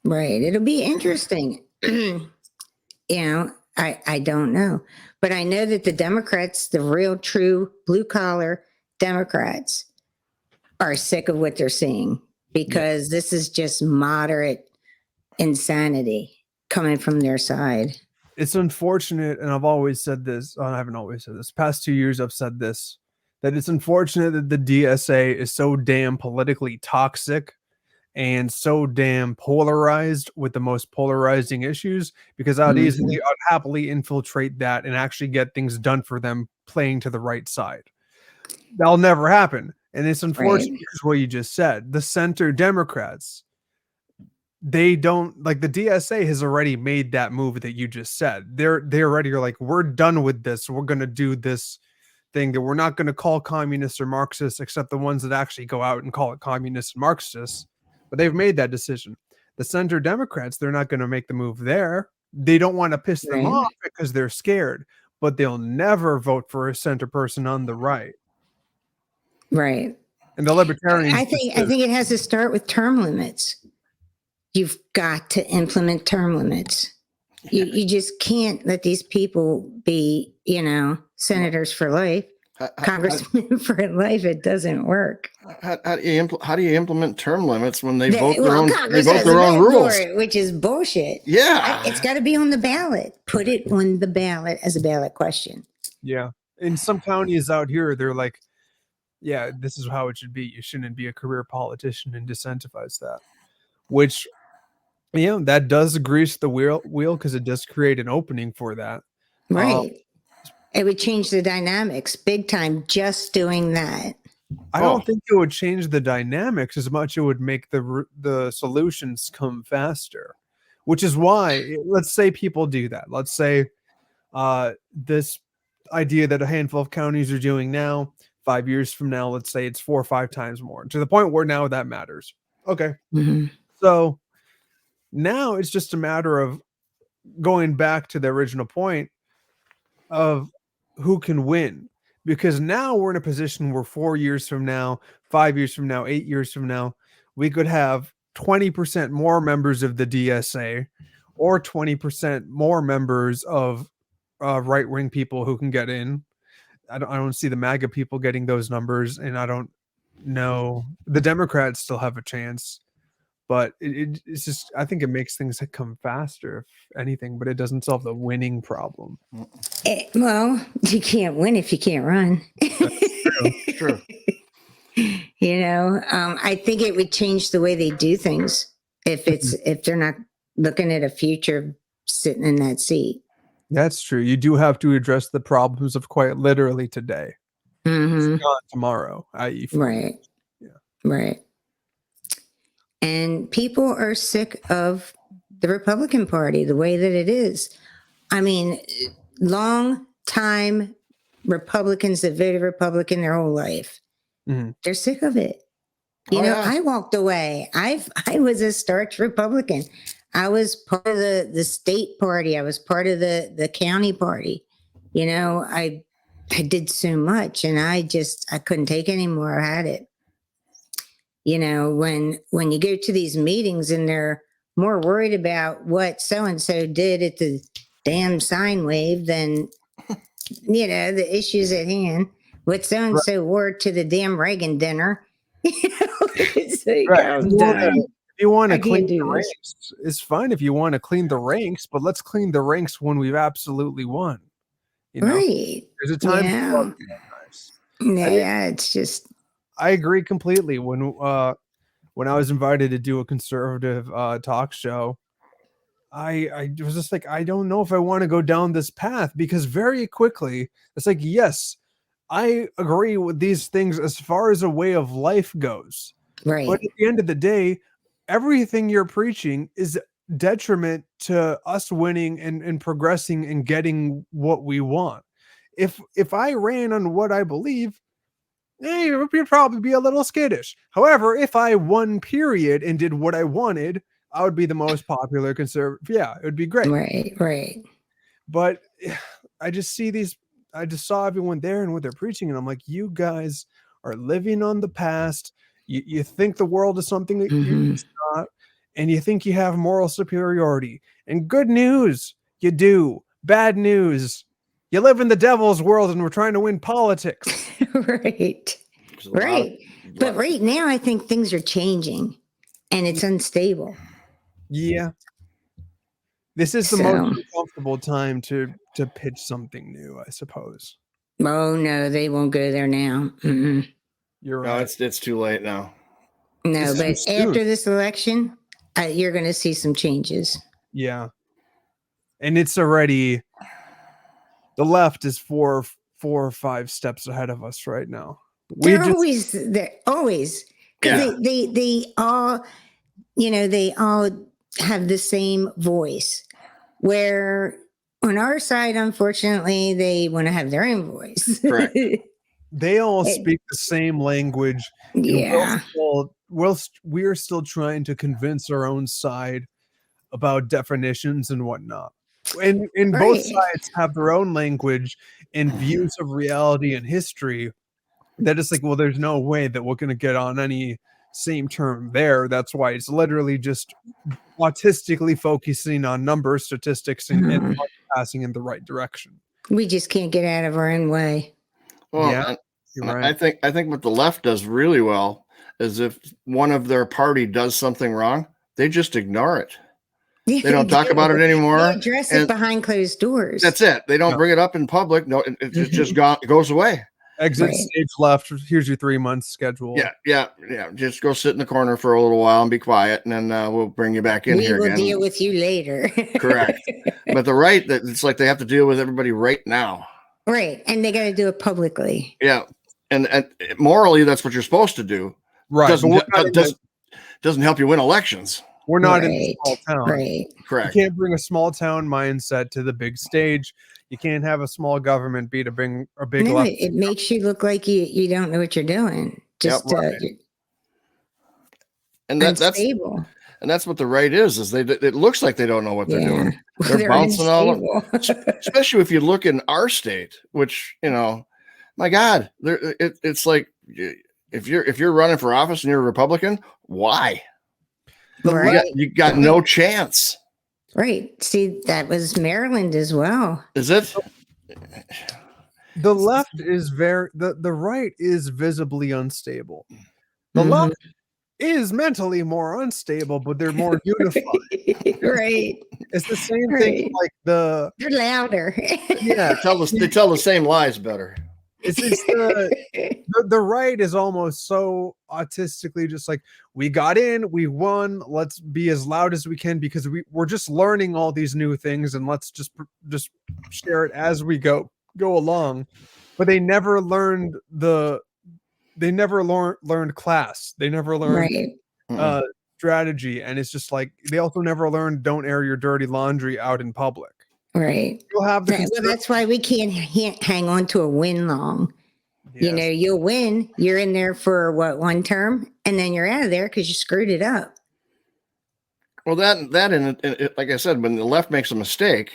Right. It'll be interesting. I don't know. But I know that the Democrats, the real true blue collar Democrats, are sick of what they're seeing because this is just moderate insanity coming from their side. It's unfortunate, and I've always said this. I haven't always said this. Past 2 years, I've said this, that it's unfortunate that the DSA is so damn politically toxic and so damn polarized with the most polarizing issues, because Mhm. I'd happily infiltrate that and actually get things done for them playing to the right side. That'll never happen. And it's Right. unfortunate because what you just said, the center Democrats, they don't like the DSA has already made that move that you just said. They already are like, we're done with this. We're gonna do this thing that we're not gonna call communists or Marxists, except the ones that actually go out and call it communists and Marxists. But they've made that decision. The center Democrats, they're not gonna make the move there. They don't want to piss them Right. off because they're scared, but they'll never vote for a center person on the right. Right. And the libertarians just I think it has to start with term limits. you've got to implement term limits. You just can't let these people be, senators for life, congressmen for life. It doesn't work. How do you implement term limits when they vote Congress their has a own vote for rules? it, which is bullshit. Yeah. It's got to be on the ballot. Put it on the ballot as a ballot question. Yeah. In some counties out here, they're like, yeah, this is how it should be. You shouldn't be a career politician and disincentivize that. Which, that does grease the wheel because it does create an opening for that. Right. It would change the dynamics big time just doing that. I don't think it would change the dynamics as much. It would make the solutions come faster, which is why, let's say people do that. Let's say this idea that a handful of counties are doing now, 5 years from now, let's say it's 4 or 5 times more, to the point where now that matters. Okay. Mm-hmm. So now it's just a matter of going back to the original point of who can win. Because now we're in a position where 4 years from now, 5 years from now, 8 years from now, we could have 20% more members of the DSA or 20% more members of right-wing people who can get in. I don't see the MAGA people getting those numbers, and I don't know. The Democrats still have a chance, but it's just, I think it makes things come faster, if anything, but it doesn't solve the winning problem. Well, you can't win if you can't run. True. I think it would change the way they do things if they're not looking at a future sitting in that seat. That's true. You do have to address the problems of quite literally today. Mm-hmm. It's not tomorrow, i.e. Right. Yeah. Right. And people are sick of the Republican Party, the way that it is. I mean, long time Republicans that voted Republican their whole life, they're sick of it. I walked away. I was a starch Republican. I was part of the state party. I was part of the county party. I did so much, and I couldn't take anymore. I had it. When you go to these meetings and they're more worried about what so-and-so did at the damn sine wave than, the issues at hand, what so-and-so wore to the damn Reagan dinner. It's like, right. If you want to clean the ranks, it's fine if you want to clean the ranks, but let's clean the ranks when we've absolutely won. Right. There's a time for it's just. I agree completely. When I was invited to do a conservative talk show, I was just like, I don't know if I want to go down this path, because very quickly it's like, yes, I agree with these things as far as a way of life goes. Right. But at the end of the day, everything you're preaching is detriment to us winning and progressing and getting what we want. If I ran on what I believe, it would probably be a little skittish. However, if I won period and did what I wanted, I would be the most popular conservative. Yeah, it would be great. Right. But I just saw everyone there and what they're preaching, and I'm like, you guys are living on the past. You think the world is something that it's not, and you think you have moral superiority. And good news, you do. Bad news, you live in the devil's world, and we're trying to win politics. Right. But right now, I think things are changing, and it's unstable. Yeah. This is the most uncomfortable time to pitch something new, I suppose. Oh, no, they won't go there now. Mm-mm. You're right. No, it's too late now. No, but after this election, you're going to see some changes. Yeah. And it's already, the left is four or five steps ahead of us right now. They're always, because they all, they all have the same voice. Where on our side, unfortunately, they want to have their own voice. Correct. They all speak the same language. Yeah. We're still trying to convince our own side about definitions and whatnot. And both sides have their own language and views of reality and history that it's like, well, there's no way that we're going to get on any same term there. That's why it's literally just autistically focusing on numbers, statistics, and passing in the right direction. We just can't get out of our own way. Well, Yeah, you're right. I think what the left does really well is if one of their party does something wrong, they just ignore it. Yeah, They don't talk do. about it They anymore. address And it behind closed doors. that's it. They don't No. bring it up in public. No, it just goes away. Exit Right. stage left. Here's your 3 month schedule. Yeah. Just go sit in the corner for a little while and be quiet, and then we'll bring you back in We here will again. deal with you later. Correct. But the right, it's like they have to deal with everybody right now. Right. And they got to do it publicly. Yeah, and morally, that's what you're supposed to do. Right. Doesn't help you win elections. We're not in a small town. Right. Correct. You can't bring a small town mindset to the big stage. You can't have a small government be a big No, left. it makes you look like you don't know what you're doing. Just right. And unstable. that's what the right is it looks like they don't know what they're doing. Well, They're bouncing all unstable. especially if you look in our state, which, my God, it's like if you're running for office and you're a Republican, why? Right. You got no chance. Right. See, that was Maryland as well. Is it? The left is the right is visibly unstable. The Mhm. left is mentally more unstable, but they're more unified. Right. It's the same Right. thing like the They're louder. yeah. They tell the same lies better. It's the right is almost so autistically just like, we got in, we won, let's be as loud as we can because we're just learning all these new things and let's just share it as we go along. But they never learned learned class. They never learned Right. strategy, and it's just like they also never learned don't air your dirty laundry out in public. Right. You'll have Well, that's why we can't hang on to a win long. Yes. You'll win. You're in there for one term, and then you're out of there because you screwed it up. Well, like I said, when the left makes a mistake,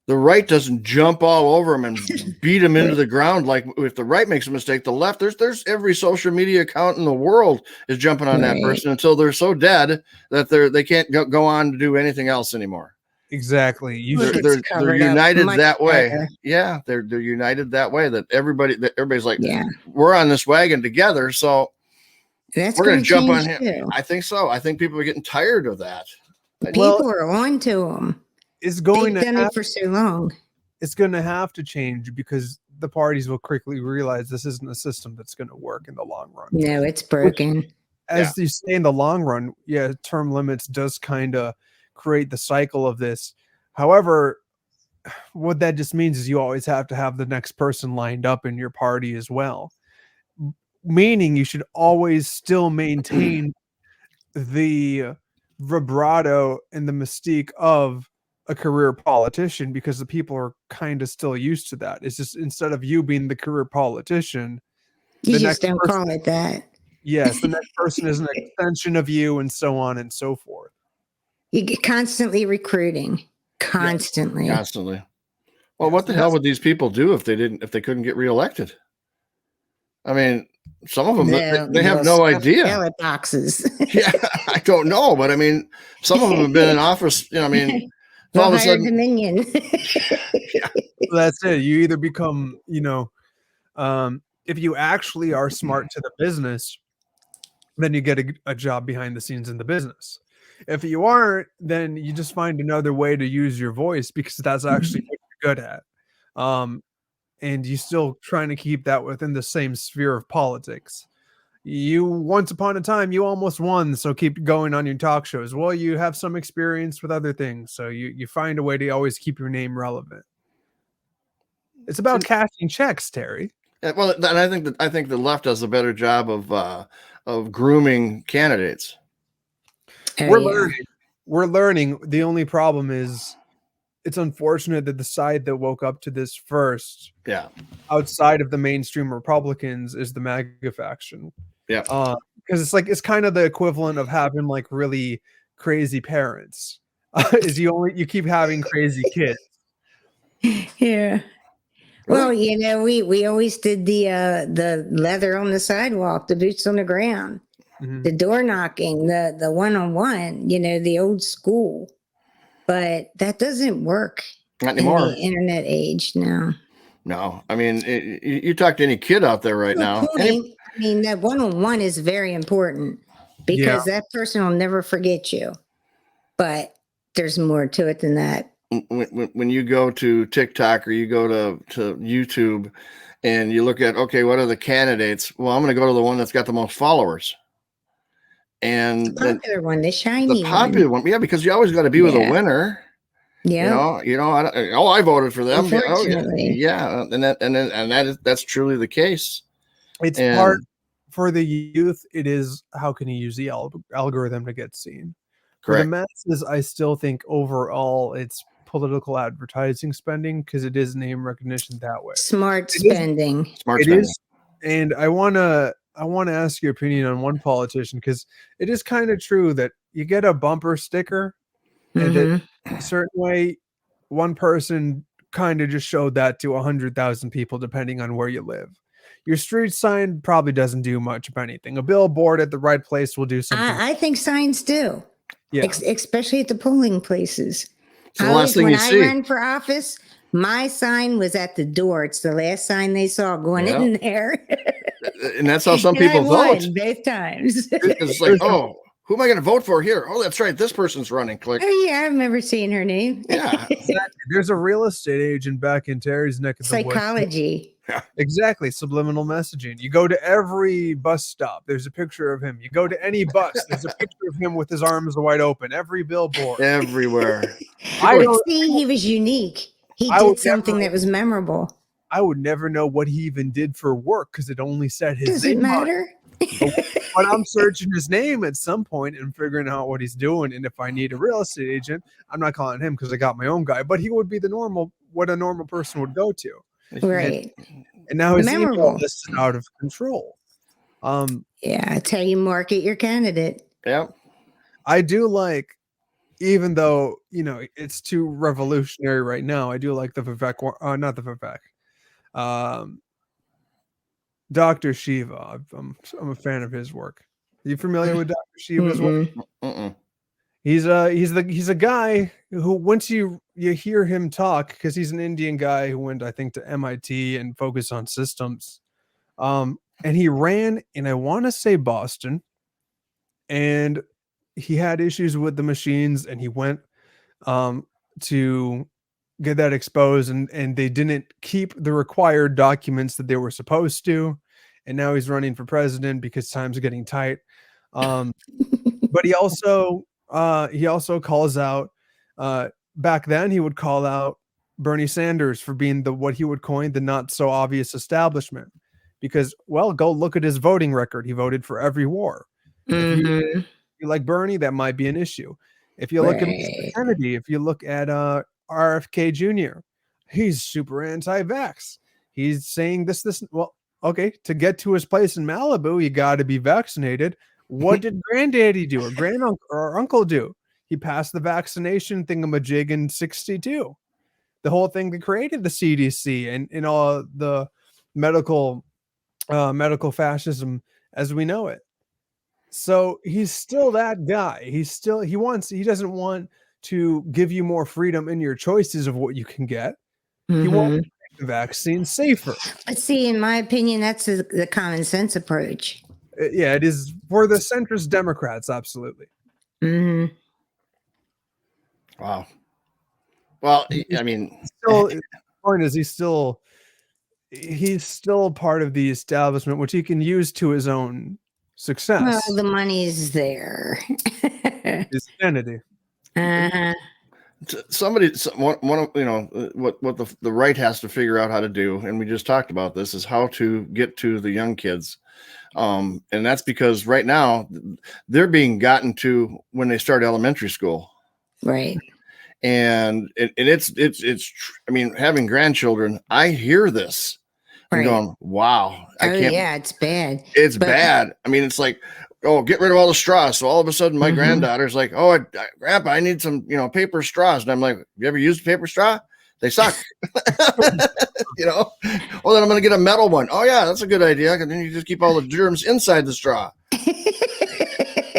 the right doesn't jump all over him and beat him into the ground. Like if the right makes a mistake, the left, there's every social media account in the world is jumping on that person until they're so dead that they can't go on to do anything else anymore. Exactly. They're united that way. Better. Yeah, they're united that way that everybody's like, we're on this wagon together, so that's we're going to jump on him. Too. I think so. I think people are getting tired of that. People are on to them. It's going They've to done it for so long. It's going to have to change because the parties will quickly realize this isn't a system that's going to work in the long run. No, it's broken. As you say, in the long run, term limits does kind of create the cycle of this. However, what that just means is you always have to have the next person lined up in your party as well. Meaning you should always still maintain the vibrato and the mystique of a career politician because the people are kind of still used to that. It's just instead of you being the career politician, you just don't call it that. Yes, the next person is an extension of you and so on and so forth. You get constantly recruiting. Constantly. Well, what the hell would these people do if they couldn't get reelected? I mean, some of them they have no idea. Ballot boxes. Yeah, I don't know, but I mean, some of them have been in office. All of a sudden, Dominion. That's it. You either become, if you actually are smart to the business, then you get a job behind the scenes in the business. If you aren't, then you just find another way to use your voice because that's actually what you're good at. And you still trying to keep that within the same sphere of politics. Once upon a time, you almost won, so keep going on your talk shows. Well, you have some experience with other things, so you find a way to always keep your name relevant. It's about cashing checks, Terry. Well, and I think the left does a better job of grooming candidates. We're learning. The only problem is it's unfortunate that the side that woke up to this first, outside of the mainstream Republicans, is the MAGA faction. Yeah. Because it's kind of the equivalent of having like really crazy parents. Is you keep having crazy kids. Yeah. Well, we always did the leather on the sidewalk, the boots on the ground. Mhm. the door knocking, the one-on-one, the old school. But that doesn't work Not in the anymore. internet age now. No, I mean, you talk to any kid out there right To a now. point, I mean, that one-on-one is very important Yeah. because that person will never forget you. But there's more to it than that. When you go to TikTok or you go to YouTube and you look at, okay, what are the candidates? Well, I'm going to go to the one that's got the most followers. And The popular one, the the shiny popular one, yeah, because you always got to be with a Yeah. winner. Yeah. I voted for them. Yeah, oh, yeah, Unfortunately. yeah, that's truly the case. It's And part for the youth. It is how can you use the algorithm to get seen? For the correct. masses, I still think overall it's political advertising spending because it is name recognition that way. Smart It is. spending. Smart It spending. is, and I wanna ask your opinion on one politician because it is kind of true that you get a bumper sticker, and that Mhm. a certain way, one person kind of just showed that to 100,000 people, depending on where you live. Your street sign probably doesn't do much of anything. A billboard at the right place will do something. I think signs do, Yeah, especially at the polling places. It's the last thing When you I see. ran for office, my sign was at the door. It's the last sign they saw going Yeah. in there. And that's how some And I people vote. won both times. It's like, oh, who am I going to vote for here? Oh, that's right. This person's running. Click. Oh yeah, I remember seeing her name. Yeah. exactly. There's a real estate agent back in Terry's neck of the woods. Psychology. Exactly, subliminal messaging. You go to every bus stop, there's a picture of him. You go to any bus, there's a picture of him with his arms wide open. Every billboard. Everywhere. I But don't. see, he was unique. He I would did something that was memorable. I would never know what he even did for work because it only said his Does it name on it. matter? But I'm searching his name at some point and figuring out what he's doing. And if I need a real estate agent, I'm not calling him because I got my own guy. But he would be what a normal person would go to. Right. And now his email Memorable. list is out of control. Yeah, that's how you market your candidate. Yeah. I do like, even though it's too revolutionary right now, I do like the Vivek, not the Vivek, Dr. Shiva. I'm a fan of his work. Are you familiar with Dr. Shiva's work? Mm-mm. He's a guy who, once you hear him talk, because he's an Indian guy who went, I think, to MIT and focused on systems. And he ran in, I want to say, Boston, and he had issues with the machines, and he went to get that exposed, and they didn't keep the required documents that they were supposed to, and now he's running for president because times are getting tight. But he also calls out, back then he would call out Bernie Sanders for being what he would coin the not so obvious establishment, because, well, go look at his voting record. He voted for every war. If you like Bernie, that might be an issue. If you look at Mr. Kennedy, if you look at RFK Jr., he's super anti-vax. He's saying this. Well, okay, to get to his place in Malibu, you got to be vaccinated. What did Granddaddy do, or granduncle or uncle do? He passed the vaccination thingamajig in '62. The whole thing that created the CDC and all the medical fascism as we know it. So he's still that guy. He doesn't want to give you more freedom in your choices of what you can get. He wants to make the vaccine safer. But see, in my opinion, that's the common sense approach. Yeah, it is for the centrist Democrats, absolutely. Mm-hmm. Wow. Well, I mean, still, the point is he's still part of the establishment, which he can use to his own success. Well, the money's there. His identity. Uh-huh. one of what the right has to figure out how to do, and we just talked about this, is how to get to the young kids, and that's because right now they're being gotten to when they start elementary school, Right. and it's I mean, having grandchildren, I hear this. I'm going, wow, I can't. Yeah, it's bad. It's bad. I mean, it's like, oh, get rid of all the straws. So all of a sudden, my granddaughter's like, oh, Grandpa, I need some, paper straws. And I'm like, you ever used a paper straw? They suck. Oh, then I'm going to get a metal one. Oh, yeah, that's a good idea. And then you just keep all the germs inside the straw.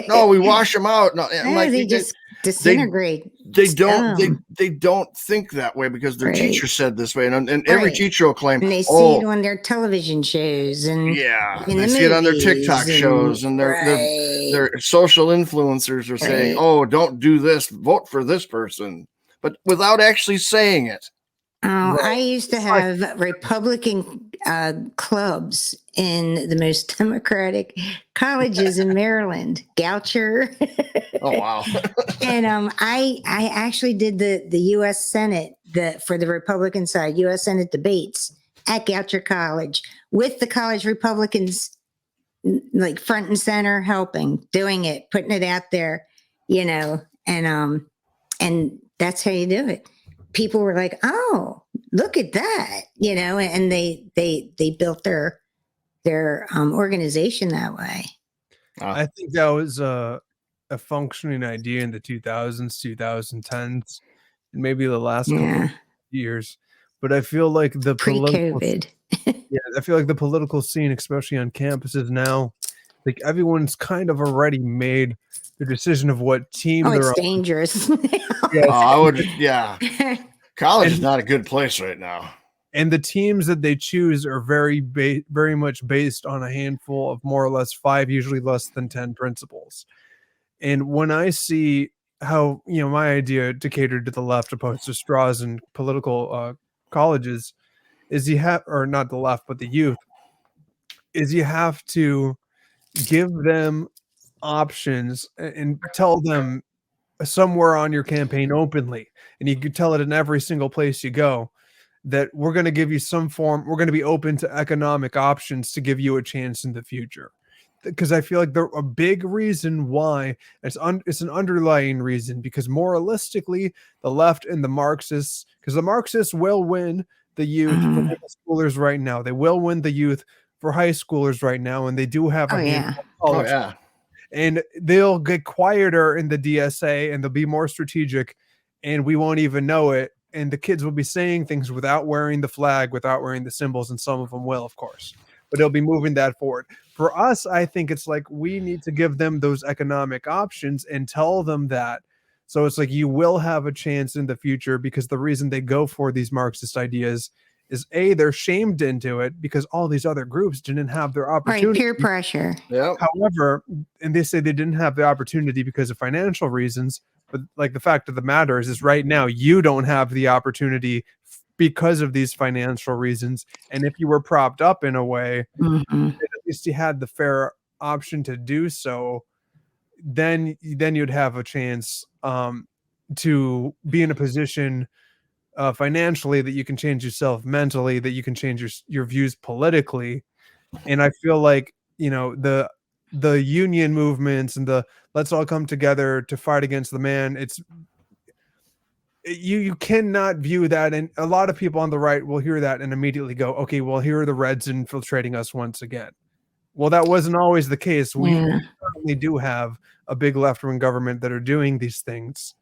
No, we wash them out. No, I'm No, like, they just disintegrate. Stone. they don't think that way because their Right. teacher said this way, and every Right. teacher will claim, And they see oh, it on their television shows and yeah, in they the see it on their movies TikTok shows, and their social influencers are saying, Right. oh, don't do this, vote for this person, but without actually saying it. Oh, I used to have Republican clubs in the most democratic colleges in Maryland, Goucher. Oh wow. And I actually did the U.S. Senate for the Republican side, U.S. Senate debates at Goucher College with the college Republicans like front and center, helping, doing it, putting it out there, and that's how you do it. People were like, "Oh, look at that," and they built their organization that way. I think that was a functioning idea in the 2000s, 2010s, and maybe the last couple Yeah, of years. But I feel like the political, pre-COVID. I feel like the political scene, especially on campuses now, like everyone's kind of already made the decision of what team Oh, they're it's on. dangerous. Yeah. College is not a good place right now. And the teams that they choose are very much based on a handful of more or less 5, usually less than 10 principles. And when I see how, my idea to cater to the left opposed to straws in political colleges is or not the left, but the youth, is you have to give them options and tell them somewhere on your campaign openly, and you could tell it in every single place you go, that we're going to give you we're going to be open to economic options to give you a chance in the future. Because I feel like a big reason why it's an underlying reason, because moralistically, the left and the Marxists, because the Marxists will win the youth for middle schoolers right now. They will win the youth for high schoolers right now, and they do have a handful of college. And they'll get quieter in the DSA, and they'll be more strategic, and we won't even know it. And the kids will be saying things without wearing the flag, without wearing the symbols, and some of them will, of course. But they'll be moving that forward. For us, I think it's like we need to give them those economic options and tell them that. So it's like you will have a chance in the future, because the reason they go for these Marxist ideas is they're shamed into it because all these other groups didn't have their opportunity. Right, peer pressure. Yeah. However, and they say they didn't have the opportunity because of financial reasons. But like the fact of the matter is right now you don't have the opportunity because of these financial reasons. And if you were propped up in a way, at least you had the fair option to do so, then you'd have a chance to be in a position financially that you can change yourself, mentally that you can change your views politically. And I feel like the union movements and the let's all come together to fight against the man, you cannot view that. And a lot of people on the right will hear that and immediately go, okay, well, here are the Reds infiltrating us once again. Well, that wasn't always the case. We certainly do have a big left-wing government that are doing these things,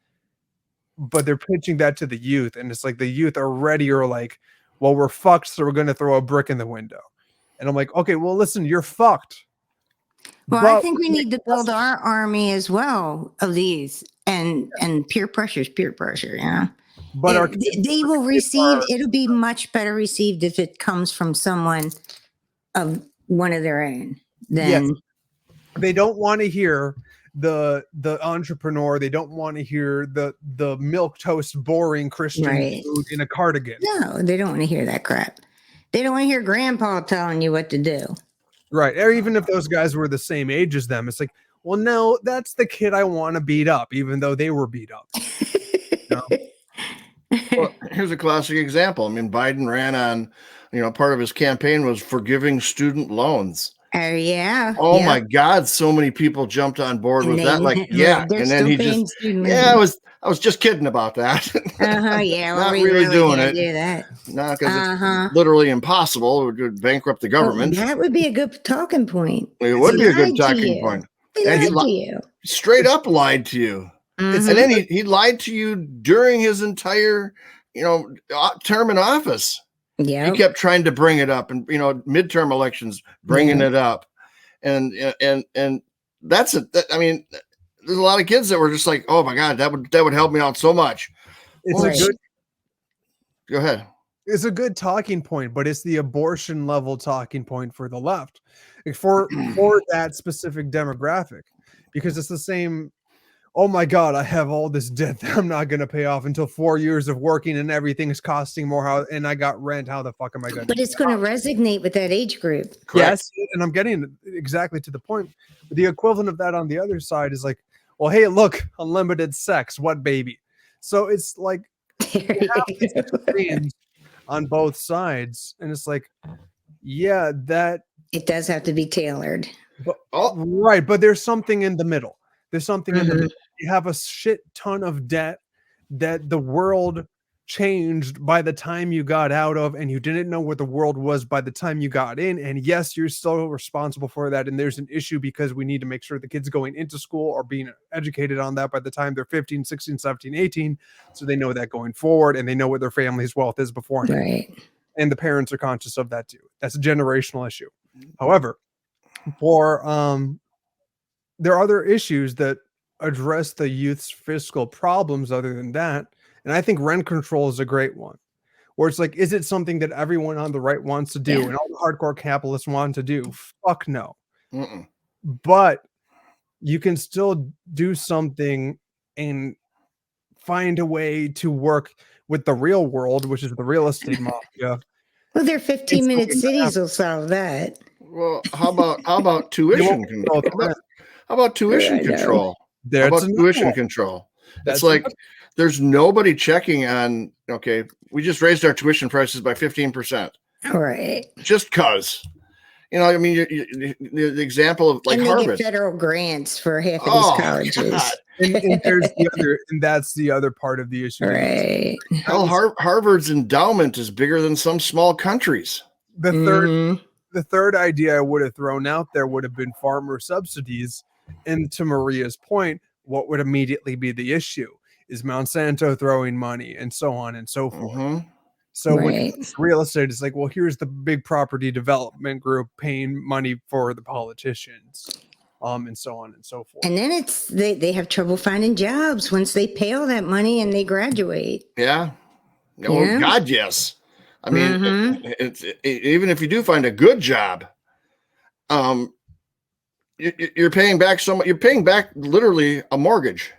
but they're pitching that to the youth, and it's like the youth already are like, well, we're fucked, so we're going to throw a brick in the window. And I'm like, okay, well, listen, you're fucked. Well, But I think we need to build our army as well of these, and peer pressure is peer pressure, But they will receive. It'll be much better received if it comes from someone of one of their own. Then they don't want to hear the entrepreneur. They don't want to hear the milk toast boring Christian dude in a cardigan. No, they don't want to hear that crap. They don't want to hear grandpa telling you what to do. Right. Or even if those guys were the same age as them, it's like, well, no, that's the kid I want to beat up, even though they were beat up. Well, here's a classic example. I mean, Biden ran on, part of his campaign was forgiving student loans. Oh, yeah. Oh, my God. So many people jumped on board with that. Like, yeah. And then he just, I was just kidding about that. Yeah. Not really doing it. Do that. Not because it's literally impossible. It would bankrupt the government. Well, that would be a good talking point. It would be a good talking point. And he straight up lied to you. And then he lied to you during his entire, term in office. Yeah, he kept trying to bring it up, and midterm elections, bringing it up, and I mean, there's a lot of kids that were just like, oh my God, that would help me out so much. It's Right. a good Go ahead. it's a good talking point, but it's the abortion level talking point for the left. Like, for that specific demographic, because it's the same. Oh my God, I have all this debt that I'm not going to pay off until 4 years of working and everything is costing more. And I got rent. How the fuck am I going to? But it's going to resonate with that age group. Correct. Yes, and I'm getting exactly to the point. But the equivalent of that on the other side is like, well, hey, look, unlimited sex, what baby? So it's like There you have you these go. extremes on both sides, and it's like, yeah, that It does have to be tailored. but, Oh. right, but there's something in the middle. There's something in the Mhm. middle. You have a shit ton of debt that the world changed by the time you got out of, and you didn't know what the world was by the time you got in. And yes, you're still responsible for that. And there's an issue because we need to make sure the kids going into school are being educated on that by the time they're 15, 16, 17, 18. So they know that going forward and they know what their family's wealth is beforehand. Right. And the parents are conscious of that too. That's a generational issue. However, for there are other issues that address the youth's fiscal problems other than that. And I think rent control is a great one. Where it's like, is it something that everyone on the right wants to do Yeah. and all the hardcore capitalists want to do? Fuck no. Mm-mm. But you can still do something and find a way to work with the real world, which is the real estate mafia. Well, their 15-minute something that cities will solve that. Well, how about They tuition? won't control the rent. How about tuition I know. control? How That's about another tuition one. control? That's It's like there's nobody checking on. Okay, we just raised our tuition prices by 15%, All right. just cause. You know, I mean, the example of like and they Harvard. get federal grants for half of Oh, these colleges. God. and there's the other, and that's the other part of the issue. Right. Hell, Harvard's endowment is bigger than some small countries. The third Mhm. the third idea I would have thrown out there would have been farmer subsidies. And to Maria's point, what would immediately be the issue is Monsanto throwing money and so on and so forth. Mhm. So when Right. it's real estate, it's like, well, here's the big property development group paying money for the politicians, and so on and so forth. And then it's they have trouble finding jobs once they pay all that money and they graduate. Yeah. Oh, Yeah. God, yes. I mean, Mhm. even if you do find a good job, you're paying back you're paying back literally a mortgage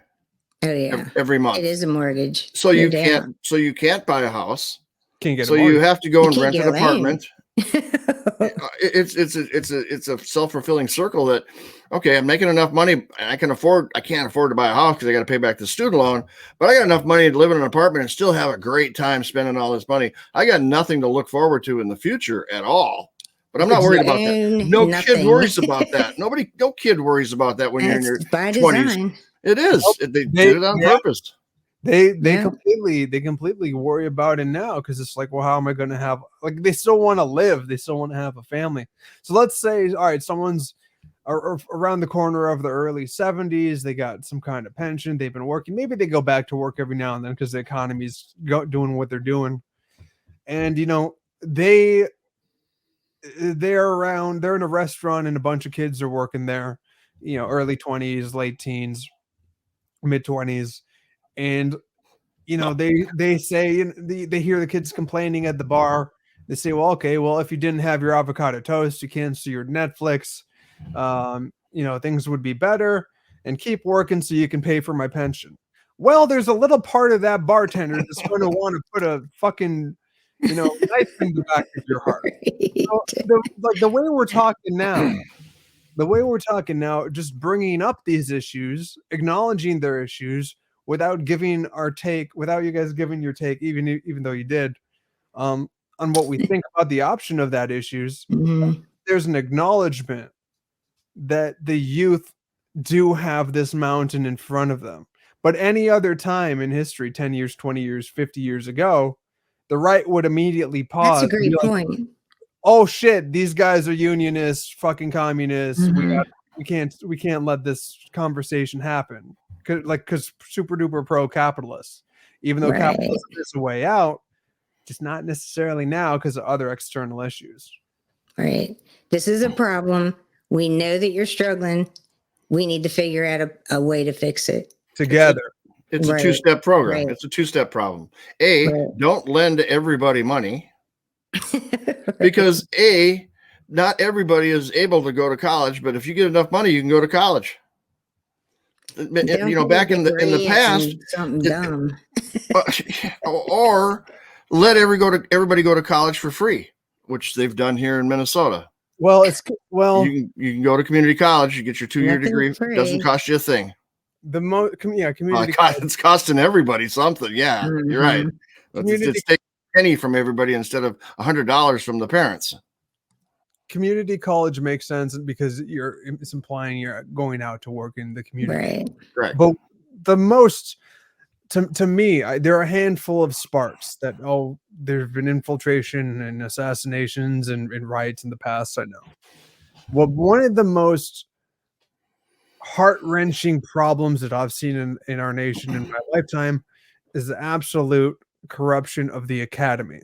Oh yeah. every month. It is a mortgage. So no you doubt. can't buy a house. Can't get So a you mortgage. have to go You and can't rent get an a loan. apartment. It's a self-fulfilling circle that, okay, I'm making enough money. I can't afford to buy a house because I got to pay back the student loan, but I got enough money to live in an apartment and still have a great time spending all this money. I got nothing to look forward to in the future at all, but I'm not worried about that. Own No kid nothing. worries about that. No kid worries about that when you're in your That's by 20s. design. It is. Nope. They did it on Yeah. purpose. They Yeah. completely worry about it now because it's like, well, how am I going to have, like, they still want to live, they still want to have a family. So let's say, all right, someone's around the corner of the early 70s, they got some kind of pension, they've been working, maybe they go back to work every now and then because the economy's doing what they're doing, and you know they're around, they're in a restaurant and a bunch of kids are working there, you know, early 20s, late teens, mid 20s, and you know, they say, you know, they hear the kids complaining at the bar. They say, well, okay, well, if you didn't have your avocado toast, you cancel your Netflix, you know, things would be better, and keep working so you can pay for my pension. Well, there's a little part of that bartender that's going to want to put a fucking, you know, knife in the back of your heart. So the way we're talking now, just bringing up these issues, acknowledging their issues without giving our take, without you guys giving your take, even though you did, on what we think about the option of that issues. Mhm. There's an acknowledgement that the youth do have this mountain in front of them. But any other time in history, 10 years, 20 years, 50 years ago, the right would immediately pause. That's a and be great like, point. oh shit, these guys are unionists, fucking communists. Mhm. We can't let this conversation happen. Because super duper pro capitalists, even though Right. capitalism is a way out, just not necessarily now because of other external issues. Right. This is a problem. We know that you're struggling. we need to figure out a way to fix it together. It's Right, a two-step program. right. It's a two-step problem. A, Right. don't lend everybody money because A, not everybody is able to go to college, but if you get enough money, you can go to college. Don't You know, get back a in the degree past, something dumb. or let everybody go to college for free, which they've done here in Minnesota. Well, You can go to community college, you get your 2-year Nothing's degree, free. doesn't cost you a thing. community It's costing everybody something. Yeah, you're right. Mhm. Community- It's taking a penny from everybody instead of $100 from the parents. community college makes sense because it's implying you're going out to work in the community. Right. Correct. But the most to me, there are a handful of sparks that there's been infiltration and assassinations and riots in the past. I know. Well, one of the most heart-wrenching problems that I've seen in our nation in my lifetime is the absolute corruption of the academy.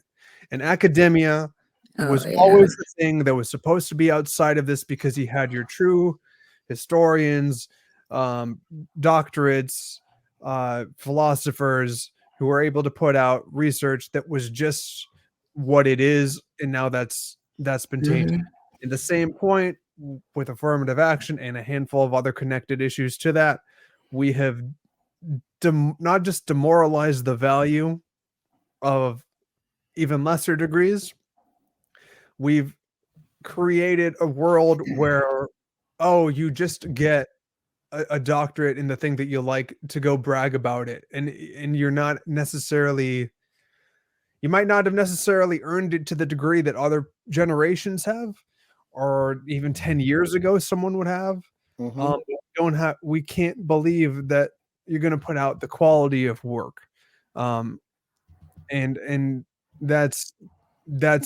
And academia was always the thing that was supposed to be outside of this because you had your true historians, doctorates, philosophers who were able to put out research that was just what it is, and now that's been tainted. In the same point with affirmative action and a handful of other connected issues to that, we have not just demoralized the value of even lesser degrees, we've created a world where you just get a doctorate in the thing that you like to go brag about it, and you're not necessarily, you might not have necessarily earned it to the degree that other generations have, or even 10 years ago someone would have. We can't believe that you're going to put out the quality of work, and that's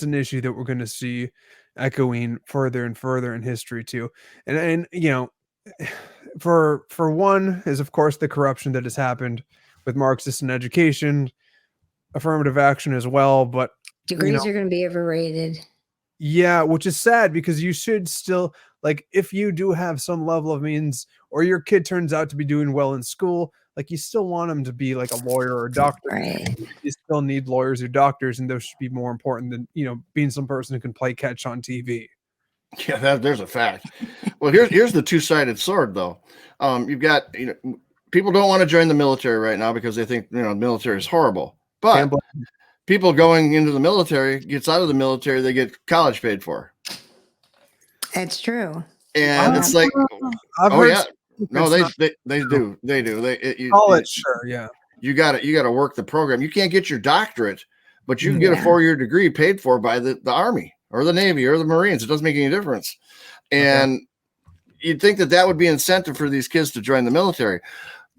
an issue that we're going to see echoing further and further in history too. And you know, for one is of course the corruption that has happened with Marxists in education, affirmative action as well, but Degrees are going to be overrated. yeah, which is sad because you should still, like, if you do have some level of means or your kid turns out to be doing well in school, like, you still want them to be like a lawyer or a doctor. Right. You still need lawyers or doctors, and those should be more important than, being some person who can play catch on TV. Yeah, there's a fact. Well, here's the two-sided sword, though. You've got, people don't want to join the military right now because they think, the military is horrible. But people going into the military gets out of the military, they get college paid for. That's true. And it's like, I've heard no, they do. College, sure, yeah. You got to work the program. You can't get your doctorate, but you can get a 4-year degree paid for by the Army or the Navy or the Marines. It doesn't make any difference. And you'd think that would be incentive for these kids to join the military.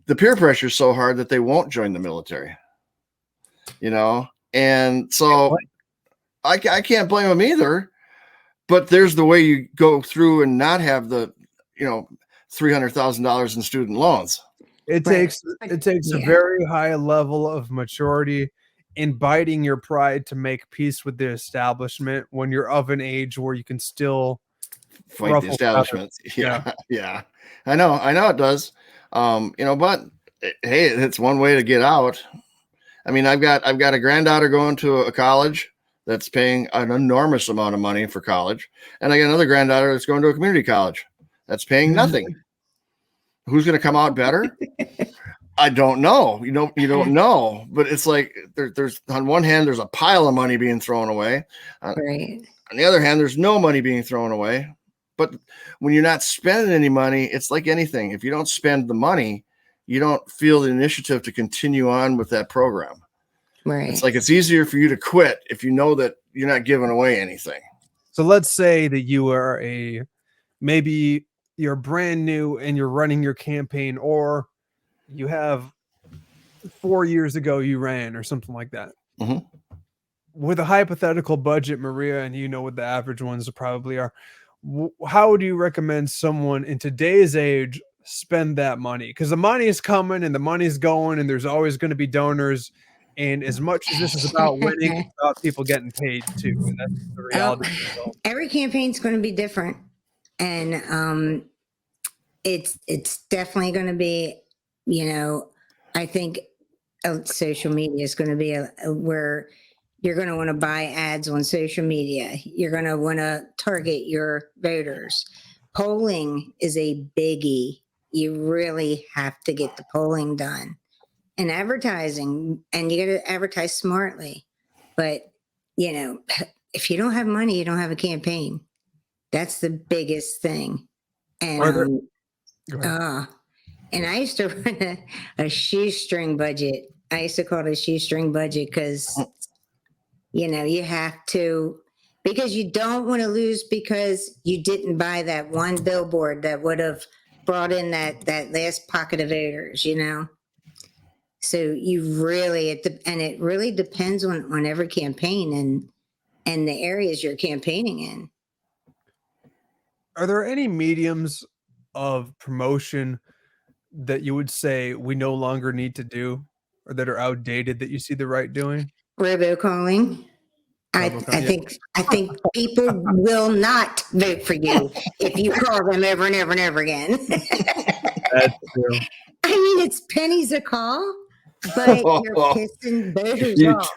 The peer pressure is so hard that they won't join the military. And so I can't blame them either. But there's the way you go through and not have the, $300,000 in student loans. It takes a very high level of maturity in biting your pride to make peace with the establishment when you're of an age where you can still fight the establishment. Yeah. I know it does. But hey, it's one way to get out. I mean, I've got a granddaughter going to a college that's paying an enormous amount of money for college, and I got another granddaughter that's going to a community college that's paying nothing. Who's going to come out better? I don't know. You don't know, but it's like there's on one hand there's a pile of money being thrown away. Right. On the other hand, there's no money being thrown away. But when you're not spending any money, it's like anything. If you don't spend the money, you don't feel the initiative to continue on with that program. Right. It's like it's easier for you to quit if you know that you're not giving away anything. So let's say that you are maybe you're brand new and you're running your campaign, or you have 4 years ago you ran or something like that. Mm-hmm. With a hypothetical budget, Maria, and what the average ones probably are, how would you recommend someone in today's age spend that money? Because the money is coming and the money's going, and there's always going to be donors. And as much as this is about winning, it's about people getting paid too. And that's the reality. Every campaign's going to be different. And It's definitely going to be, I think social media is going to be where you're going to want to buy ads on social media. You're going to want to target your voters. Polling is a biggie. You really have to get the polling done, and advertising, and you got to advertise smartly. But if you don't have money, you don't have a campaign. That's the biggest thing. And Are there? Go ahead. and I used to run a shoestring budget. I used to call it a shoestring budget because you have to, because you don't want to lose because you didn't buy that one billboard that would have brought in that last pocket of voters. So you really, and it really depends on every campaign and the areas you're campaigning in. Are there any mediums of promotion that you would say we no longer need to do, or that are outdated that you see the right doing? Robocalling. I Robocall. think people will not vote for you if you call them over and over and over again. That's true. I mean, it's pennies a call, but you're pissing voters off.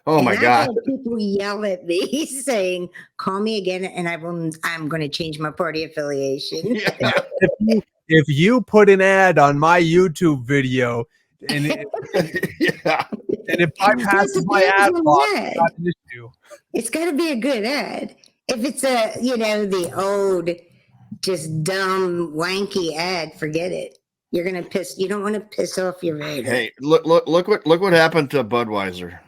Oh and my I've God. had people yell at me saying, "Call me again," and I'm going to change my party affiliation. Yeah. If you put an ad on my YouTube video and Yeah. if I pass my ad block, it's not an issue. It's got to be a good ad. If it's the old, just dumb, wanky ad, forget it. You're gonna piss. You don't want to piss off your voter. Hey, look what happened to Budweiser.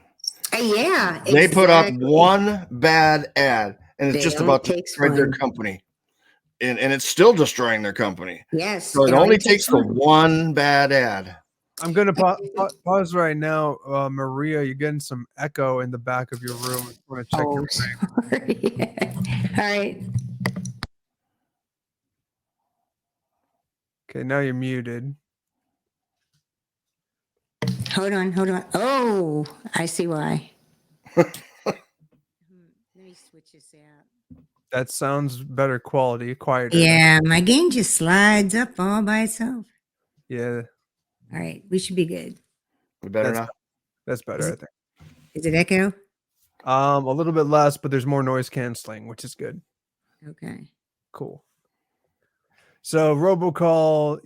Yeah, They put up one bad ad, and it's just about to destroy their company, and it's still destroying their company. Yes, so it only takes the one bad ad. I'm gonna pause right now, Maria. You're getting some echo in the back of your room. I want to check your mic. All right. Okay, now you're muted. Hold on. Oh, I see why. Let me switch this out. That sounds better quality, quieter. Yeah, my game just slides up all by itself. Yeah. All right, we should be good. We better now. That's better, I think. Is it echo? A little bit less, but there's more noise canceling, which is good. Okay. Cool. So robocall,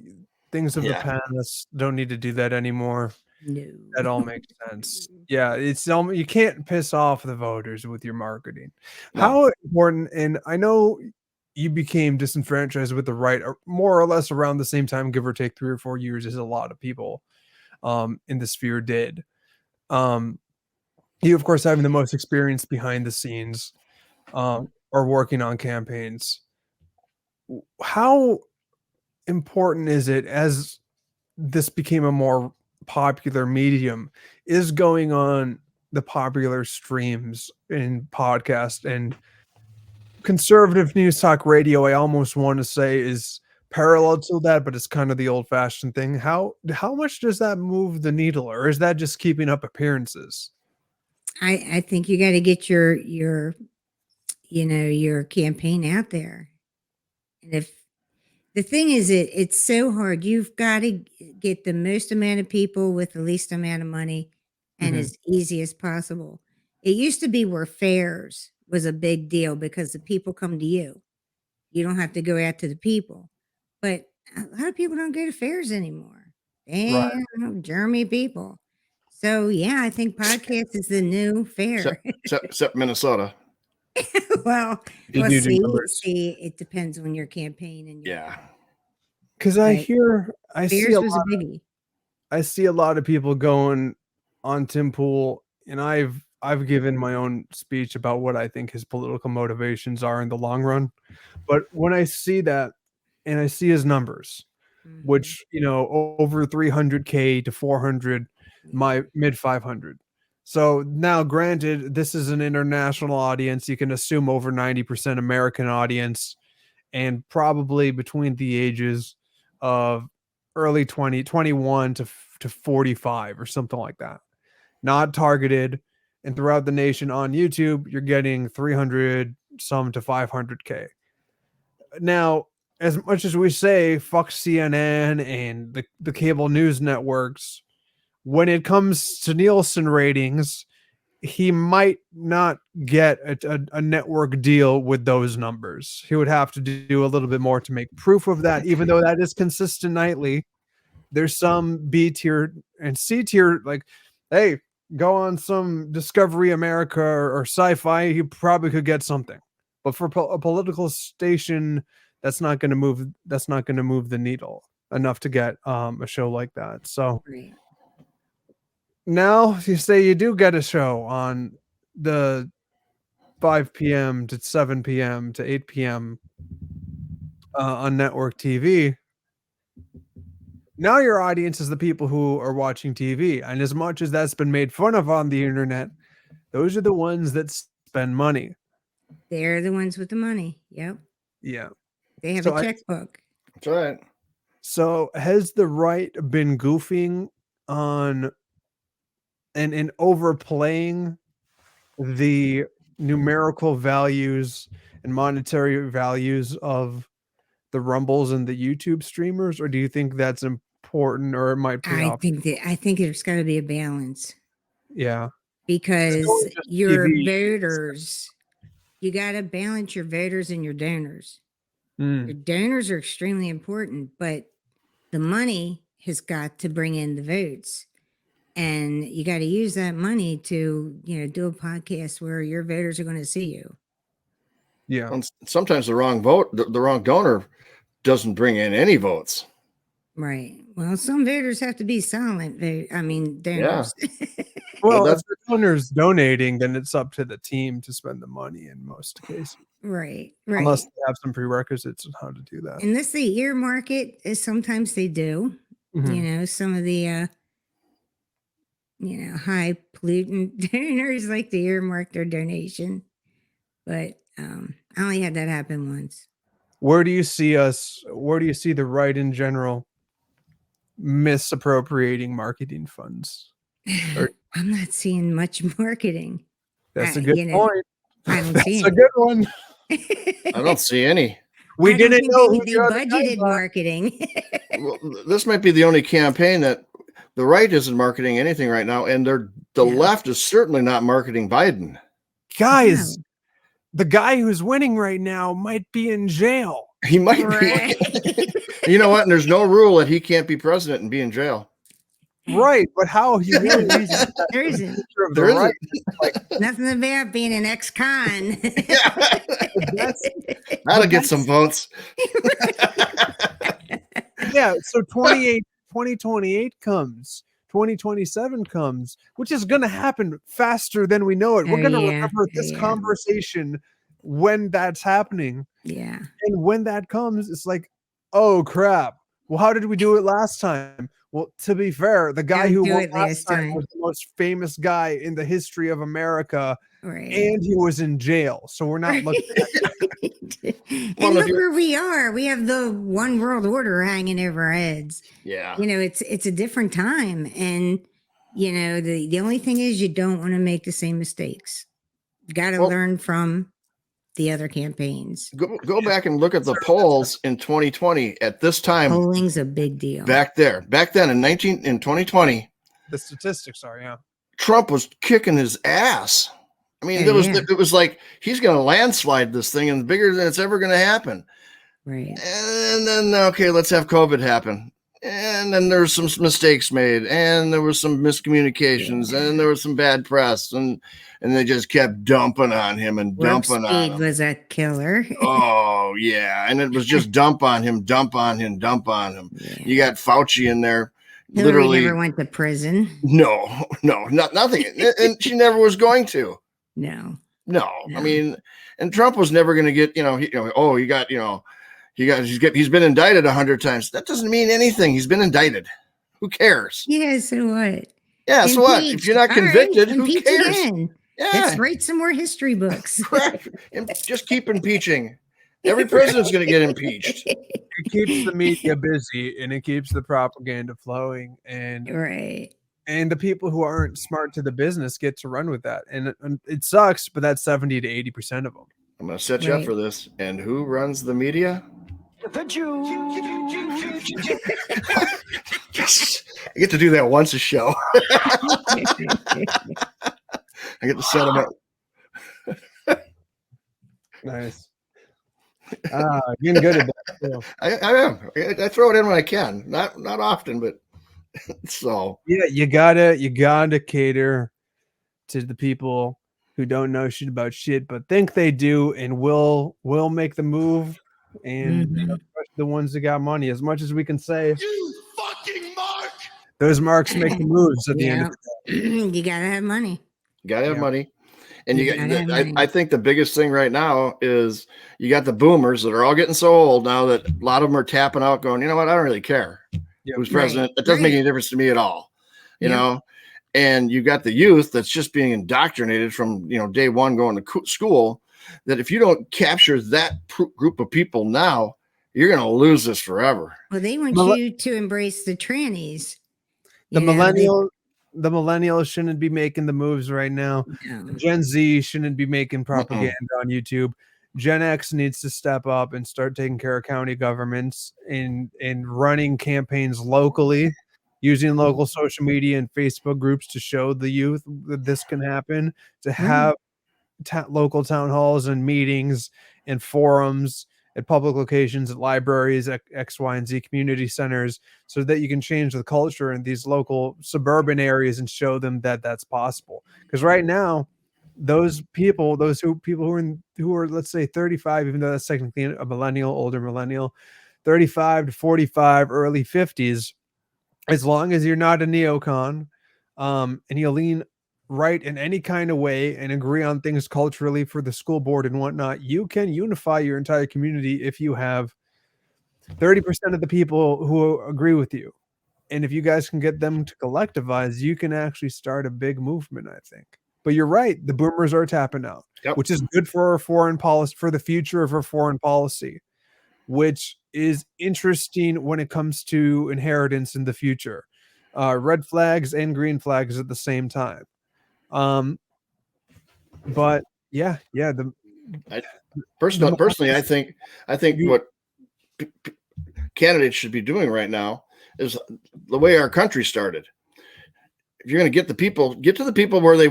things of the past, don't need to do that anymore. No. That all makes sense. Yeah, you can't piss off the voters with your marketing. No. How important, and I know you became disenfranchised with the right more or less around the same time, give or take 3 or 4 years, as a lot of people in the sphere did. You, of course, having the most experience behind the scenes or working on campaigns. How important is it, as this became a more popular medium, is going on the popular streams and podcast and conservative news talk radio? I almost want to say is parallel to that, but it's kind of the old-fashioned thing. How much does that move the needle, or is that just keeping up appearances? I think you got to get your campaign out there. And if the thing is, it's so hard. You've got to get the most amount of people with the least amount of money and as easy as possible. It used to be where fairs was a big deal because the people come to you. You don't have to go out to the people. But a lot of people don't go to fairs anymore. Damn, Jeremy people. So yeah, I think podcast is the new fair. Except Minnesota. well, see, it depends on your campaign and because I see a lot of people going on Tim Pool, and I've given my own speech about what I think his political motivations are in the long run. But when I see that, and I see his numbers, which over 300K to 400, my mid 500. So now, granted, this is an international audience. You can assume over 90% American audience, and probably between the ages of early 21 to 45 or something like that. Not targeted, and throughout the nation on YouTube, you're getting 300 some to 500K. Now, as much as we say fuck CNN and the cable news networks, when it comes to Nielsen ratings, he might not get a network deal with those numbers. He would have to do a little bit more to make proof of that, even though that is consistent nightly. There's some B tier and C tier, like, hey, go on some Discovery America or Sci-Fi, you probably could get something. But for a political station, that's not going to move. That's not going to move the needle enough to get a show like that. So Right. now you say you do get a show on the 5 p.m. to 7 p.m. to 8 p.m. On network TV. Now your audience is the people who are watching TV. And as much as that's been made fun of on the internet, those are the ones that spend money. They're the ones with the money. Yep. Yeah. They have So a checkbook. That's right. So has the right been goofing on and overplaying the numerical values and monetary values of the Rumbles and the YouTube streamers, or do you think that's important, or it might pay off? I think there's got to be a balance Yeah, because only just your TV. voters, you got to balance your voters and your donors. Your donors are extremely important, but the money has got to bring in the votes. And you got to use that money to, do a podcast where your voters are going to see you. Yeah. And sometimes the wrong vote, the wrong donor doesn't bring in any votes. Right. Well, some voters have to be silent. Donors. Well, that's if the donor's donating, then it's up to the team to spend the money in most cases. Right. Unless they have some prerequisites on how to do that. Unless they earmark it, sometimes they do. Mhm. Some of the high pollutant donors like to earmark their donation. But I only had that happen once. Where do you see the right in general misappropriating marketing funds? I'm not seeing much marketing. That's a good point. I don't That's see a it. good one. I don't see any. We I don't didn't think know who they the other guys budgeted are. marketing. Well, this might be the only campaign that the right isn't marketing anything right now, and the left is certainly not marketing Biden. Guys, the guy who's winning right now might be in jail. He might Right. be. You know what? And there's no rule that he can't be president and be in jail. Right, but how humiliating There isn't. There isn't. Nothing about being an ex-con. That'll get some votes. Yeah, so 2028 comes, 2027 comes, which is going to happen faster than we know it. We're going to remember this conversation when that's happening. Yeah. And when that comes, it's like, oh crap. Well, how did we do it last time? Well, to be fair, the guy who won last time was the most famous guy in the history of America, and he was in jail. So we're not looking at and look where we are. We have the one world order hanging over our heads. Yeah. It's a different time. And, the only thing is you don't want to make the same mistakes. You got to learn from the other campaigns. Go back and look at the polls in 2020. At this time, polling's a big deal. Back then in 2020, the statistics are Trump was kicking his ass. I mean, it was like he's going to landslide this thing and bigger than it's ever going to happen. Right. And then let's have COVID happen. And then there's some mistakes made, and there was some miscommunications, and there was some bad press, and they just kept dumping on him and dumping on him. Was a killer. Oh yeah, and it was just dump on him. Yeah. You got Fauci in there. Hillary literally never went to prison. No, nothing, and she never was going to. No. I mean, and Trump was never going to get. He's been indicted 100 times. That doesn't mean anything. He's been indicted. Who cares? Yeah, so what? Yeah, so what? If you're not convicted, who cares? Again. Yeah. Let's write some more history books. Correct. And just keep impeaching. Every president's going to get impeached. It keeps the media busy, and it keeps the propaganda flowing. And and the people who aren't smart to the business get to run with that. And it sucks, but that's 70 to 80% of them. I'm going to set you up for this. And who runs the media? Yes. I get to do that once a show. I get to set them up. Nice. Getting good at that. Too. I am. I throw it in when I can. Not often, but so Yeah, you gotta cater to the people who don't know shit about shit, but think they do, and will make the move, and especially the ones that got money. As much as we can say, you fucking Mark. Those marks make the moves at the end of the day. You gotta have money. You gotta have money. And I think the biggest thing right now is you got the boomers that are all getting so old now that a lot of them are tapping out going, you know what? I don't really care who's president. It doesn't make any difference to me at all, you know? And you got the youth that's just being indoctrinated from, day one going to school, that if you don't capture that group of people now, you're going to lose this forever. Well, they want you to embrace the trannies. The millennials shouldn't be making the moves right now. No. Gen Z shouldn't be making propaganda on YouTube. Gen X needs to step up and start taking care of county governments and running campaigns locally, using local social media and Facebook groups to show the youth that this can happen, to have local town halls and meetings and forums at public locations, at libraries, at X, Y, and Z community centers, so that you can change the culture in these local suburban areas and show them that that's possible. Because right now, those people who are, let's say 35, even though that's technically a millennial, older millennial, 35 to 45, early 50s, as long as you're not a neocon, and you lean right in any kind of way and agree on things culturally for the school board and whatnot, you can unify your entire community if you have 30% of the people who agree with you. And if you guys can get them to collectivize, you can actually start a big movement, I think. But you're right, the boomers are tapping out, which is good for our foreign policy, for the future of our foreign policy, which is interesting when it comes to inheritance in the future. Red flags and green flags at the same time. But personally, I think what candidates should be doing right now is the way our country started. If you're going to get to the people where they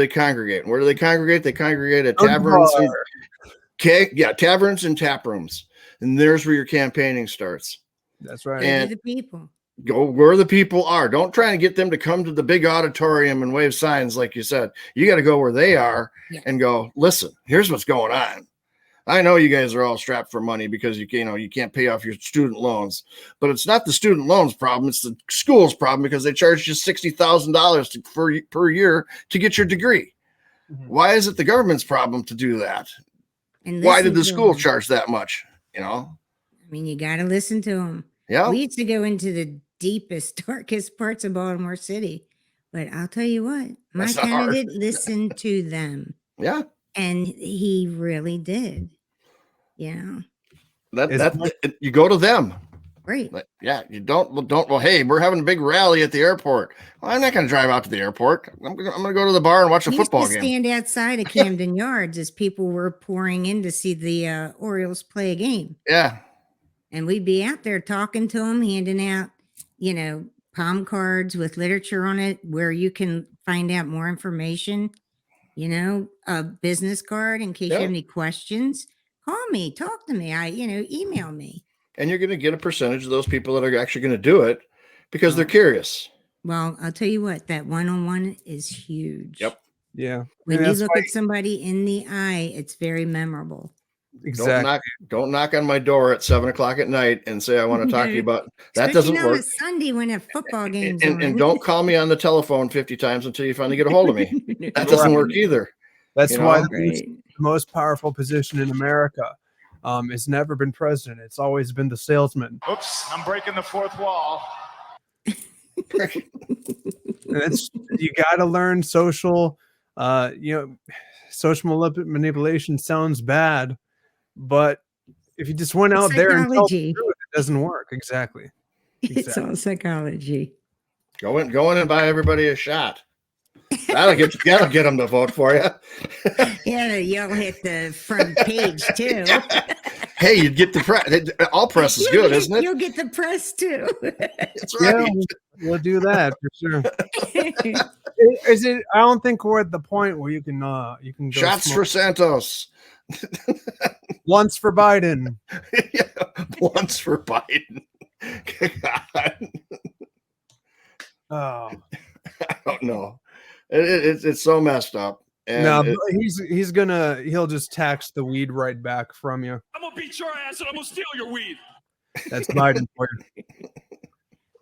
congregate. Where do they congregate? They congregate at taverns, taverns and tap rooms, and there's where your campaigning starts. That's right. And the people. Go where the people are. Don't try and get them to come to the big auditorium and wave signs like you said. You got to go where they are and go, listen, here's what's going on. I know you guys are all strapped for money because you can't pay off your student loans, but it's not the student loans problem. It's the school's problem because they charge you $60,000 per year to get your degree. Mm-hmm. Why is it the government's problem to do that? And why did the school charge that much? I mean, you got to listen to them. Yeah. We used to go into the deepest, darkest parts of Baltimore City. But I'll tell you what, my candidate listened to them. Yeah. And he really did. That you go to them. Right. You don't, well, hey, we're having a big rally at the airport. Well, I'm not going to drive out to the airport. I'm going to go to the bar and watch a football game. Stand outside of Camden Yards as people were pouring in to see the Orioles play a game. Yeah. And we'd be out there talking to them, handing out, palm cards with literature on it where you can find out more information, a business card in case you have any questions. Call me, talk to me. Email me. And you're going to get a percentage of those people that are actually going to do it because they're curious. Well, I'll tell you what, that one-on-one is huge. Yep. Yeah. When you look at somebody in the eye, it's very memorable. Exactly. Don't knock on my door at 7:00 at night and say I want to talk to you about that. Doesn't work. On a Sunday when a football game. And don't call me on the telephone 50 times until you finally get a hold of me. That doesn't work either. That's why the most powerful position in America has never been president. It's always been the salesman. Oops, I'm breaking the fourth wall. You got to learn social. Social manipulation sounds bad. But if you just went out there and told the truth, it doesn't work. Exactly. It's all psychology. Go in and buy everybody a shot. That'll get them to vote for you. Yeah, you'll hit the front page too. Hey, you'd get the press. All press is good, isn't it? You'll get the press too. That's right. Yeah, we'll do that for sure. Is it? I don't think we're at the point where you can go Shots smoke. for Santos. Once for Biden. Yeah, once for Biden. God, Oh I don't know. It's so messed up. And no, he'll just tax the weed right back from you. I'm gonna beat your ass and I'm gonna steal your weed. That's Biden for you.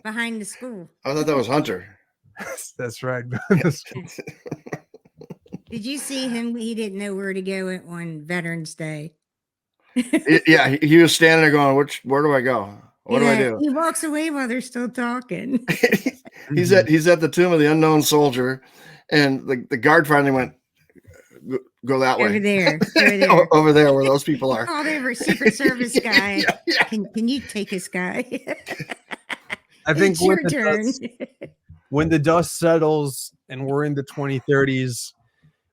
Behind the school. I thought that was Hunter. That's right. Did you see him? He didn't know where to go on Veterans Day. Yeah, he was standing there going, where do I go? What do I do? He walks away while they're still talking. He's at the tomb of the unknown soldier, and the guard finally went, go that way. Over there. Over there where those people are. Called over a Secret Service guy. Yeah. Can you take this guy? I think It's your turn. when the dust settles and we're in the 2030s,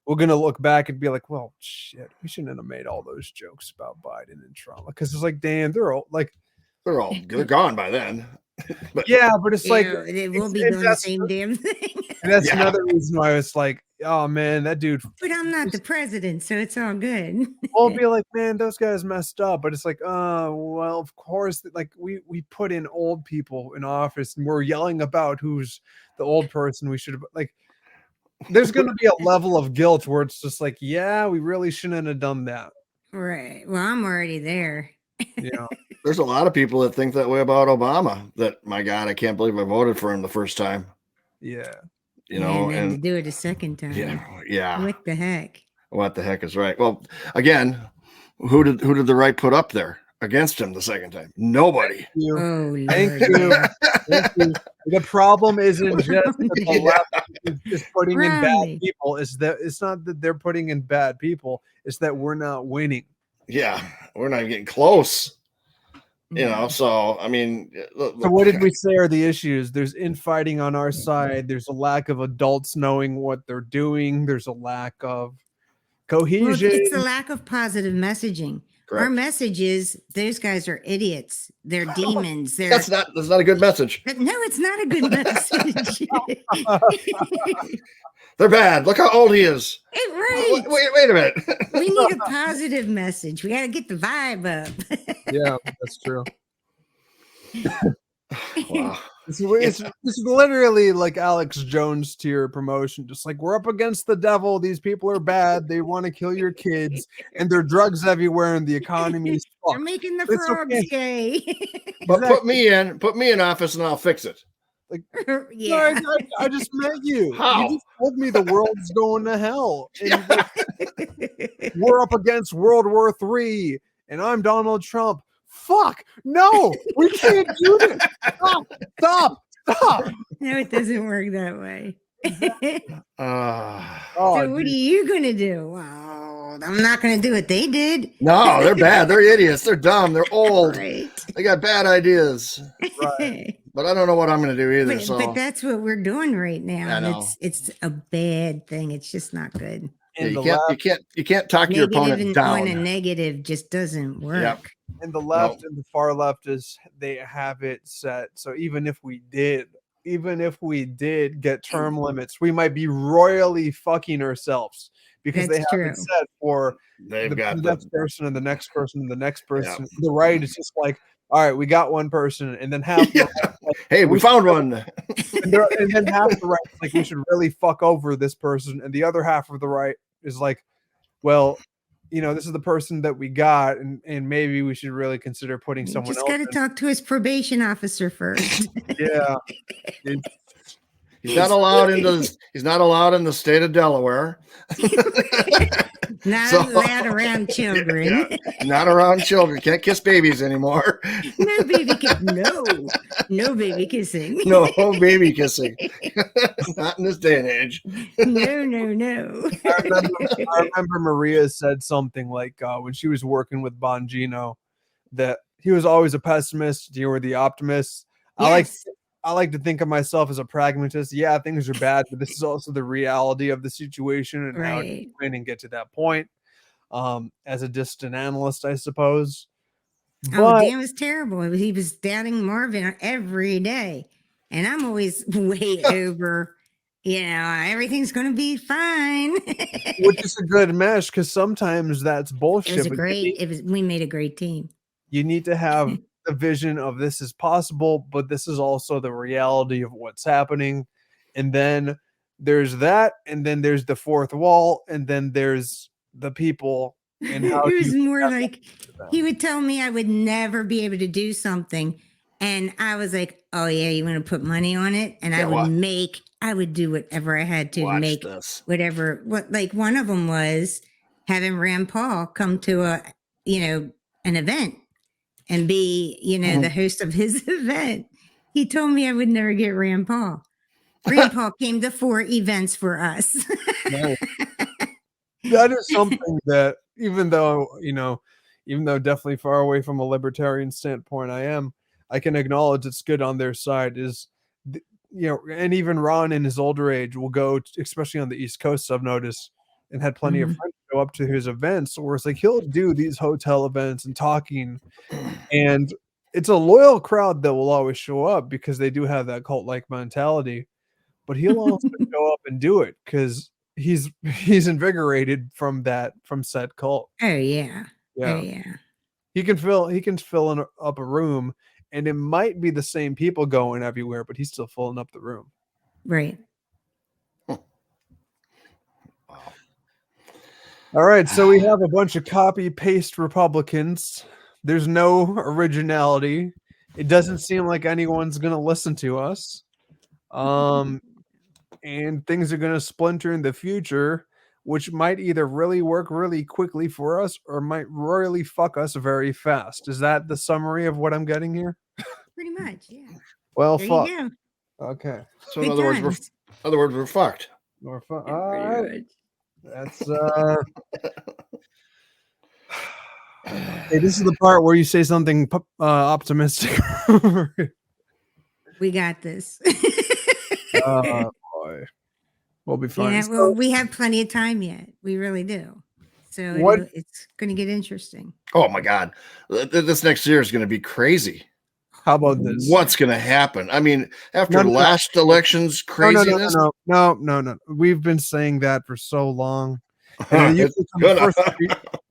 we're gonna look back and be like, well, shit, we shouldn't have made all those jokes about Biden and Trump, because it's like, damn, They're gone by then. But yeah, but it's like they will be doing the same damn thing. and that's Yeah. another reason why it's like, oh man, that dude. But I'm not the president, so it's all good. We'll be like, man, those guys messed up, but it's like, well, of course, like we put in old people in office, and we're yelling about who's the old person we should have like. There's going to be a level of guilt where it's just like, yeah, we really shouldn't have done that. Right. Well, I'm already there. You know, there's a lot of people that think that way about Obama. That, my God, I can't believe I voted for him the first time. yeah. You know, and then to and do it a second time. yeah. What the heck? What the heck is right? Well, again, who did the right put up there against him the second time? Nobody. Oh, Thank Lord. you. Thank you. The problem isn't just that the left is putting in bad Romney. people. It's not that they're putting in bad people. It's that we're not winning. Yeah, we're not getting close. You know, so I mean, So what did we say are the issues? There's infighting on our side. There's a lack of adults knowing what they're doing. There's a lack of Well, cohesion. it's the lack of positive messaging. Our Correct. message is those guys are idiots. They're demons. They're that's not a good message. no, it's not a good message. They're bad. Look how old he is. Right. Wait a minute. We need a positive message. We got to get the vibe up. Yeah, that's true. Wow. This is literally like Alex Jones tier promotion. Just like, we're up against the devil. These people are bad. They want to kill your kids, and there are drugs everywhere, and the economy is They're fucked. making the It's frogs okay. gay. But put me in office and I'll fix it. Yeah. No, I just met you. How? You just told me the world's going to hell. And like, we're up against World War III, and I'm Donald Trump. Fuck. No, we can't do this. Stop. No, it doesn't work that way. Uh, Oh, So what are you gonna do? Well, I'm not gonna do what they did. no, they're bad. They're idiots. They're dumb. They're old. Right. They got bad ideas. Right. But I don't know what I'm going to do either. But that's what we're doing right now. I And know. it's a bad thing. It's just not good. in the you can't talk your Negative opponent and on a down. negative just doesn't work. Yep. and the left and the far left they have it set. So even if we did get term limits, we might be royally fucking ourselves because they That's have true. it set for They've the got next person and the next person and the next person. Yeah. The right is just like, all right, we got one person, and then half the Hey, we found one. and then half the right is like, we should really fuck over this person, and the other half of the right is like, well, you know, this is the person that we got, and maybe we should really consider putting You someone just else got to in. talk to his probation officer first. Yeah. He's not allowed in the state of Delaware. Not So- allowed around children. Not around children. Can't kiss babies anymore. No baby kiss. No baby kissing. No baby kissing. Not in this day and age. No. I remember Maria said something like when she was working with Bongino that he was always a pessimist, you were the optimist. Yes. I like to think of myself as a pragmatist. Yeah, things are bad, but this is also the reality of the situation and how to Right. win and get to that point. As a distant analyst, I suppose. Oh, But Dan was terrible. He was doubting Marvin every day. And I'm always way over, everything's going to be fine. which is a good mesh because sometimes that's bullshit. But we made a great team. you need to have the vision of this is possible, but this is also the reality of what's happening. And then there's that, and then there's the fourth wall, and then there's the people and how It do was you more have like them. he would tell me I would never be able to do something. And I was like, oh, yeah, you want to put money on it? And Yeah, I would do whatever I had to watch make this. whatever. Like one of them was having Rand Paul come to an event and be, the host of his event. He told me I would never get Rand Paul. Rand Paul came to 4 events for us. Nice. That is something that even though definitely far away from a libertarian standpoint, I can acknowledge it's good on their side is, and even Ron in his older age will go, especially on the East Coast, I've noticed, and had plenty of friends go up to his events where it's like he'll do these hotel events and talking, and it's a loyal crowd that will always show up because they do have that cult-like mentality. But he'll also show up and do it because he's invigorated from said cult. Oh yeah. Oh Yeah, yeah. he can fill up a room, and it might be the same people going everywhere, but he's still filling up the room. Right. Wow. All right, so we have a bunch of copy paste Republicans. There's no originality. It doesn't seem like anyone's gonna listen to us. And things are going to splinter in the future, which might either really work really quickly for us or might royally fuck us very fast. Is that the summary of what I'm getting here? Pretty much. Yeah. Well, There fuck. you go. Okay. So in Good times. other words, we're fucked. More fun. Yeah, All pretty right. much. That's hey, this is the part where you say something optimistic. We got this. Boy. We'll be fine. Yeah, well, we have plenty of time yet. We really do. So What- it's going to get interesting. Oh my God, this next year is going to be crazy. How about this? What's going to happen? I mean, after No. last election's craziness, No. We've been saying that for so long. And it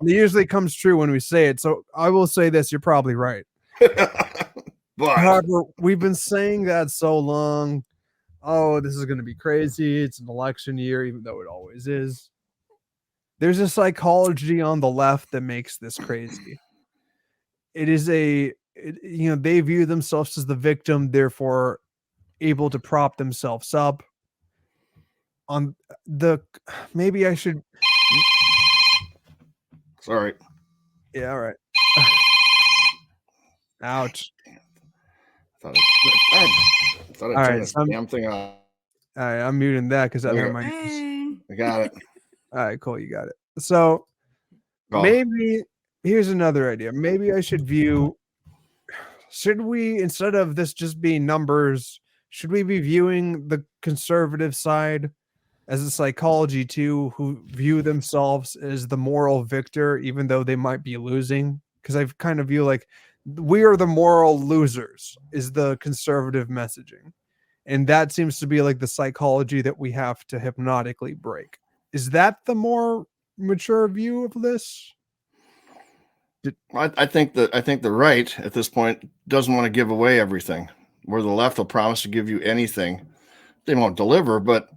usually comes true when we say it. So I will say this, you're probably right. but However, we've been saying that so long. Oh, this is going to be crazy. It's an election year, even though it always is. There's a psychology on the left that makes this crazy. It is they view themselves as the victim, therefore able to prop themselves up. Maybe I should. sorry. Yeah, all right. Ouch. I thought I turned this damn thing off. All right, I'm muting that because that hurt my ears. Burn. I got it. All right, cool. You got it. So Oh. maybe here's another idea. Maybe I should should we, instead of this just being numbers, should we be viewing the conservative side as a psychology too, who view themselves as the moral victor, even though they might be losing? Because I kind of view like we are the moral losers is the conservative messaging. And that seems to be like the psychology that we have to hypnotically break. Is that the more mature view of this? I think the right at this point doesn't want to give away everything. Where the left will promise to give you anything, they won't deliver. But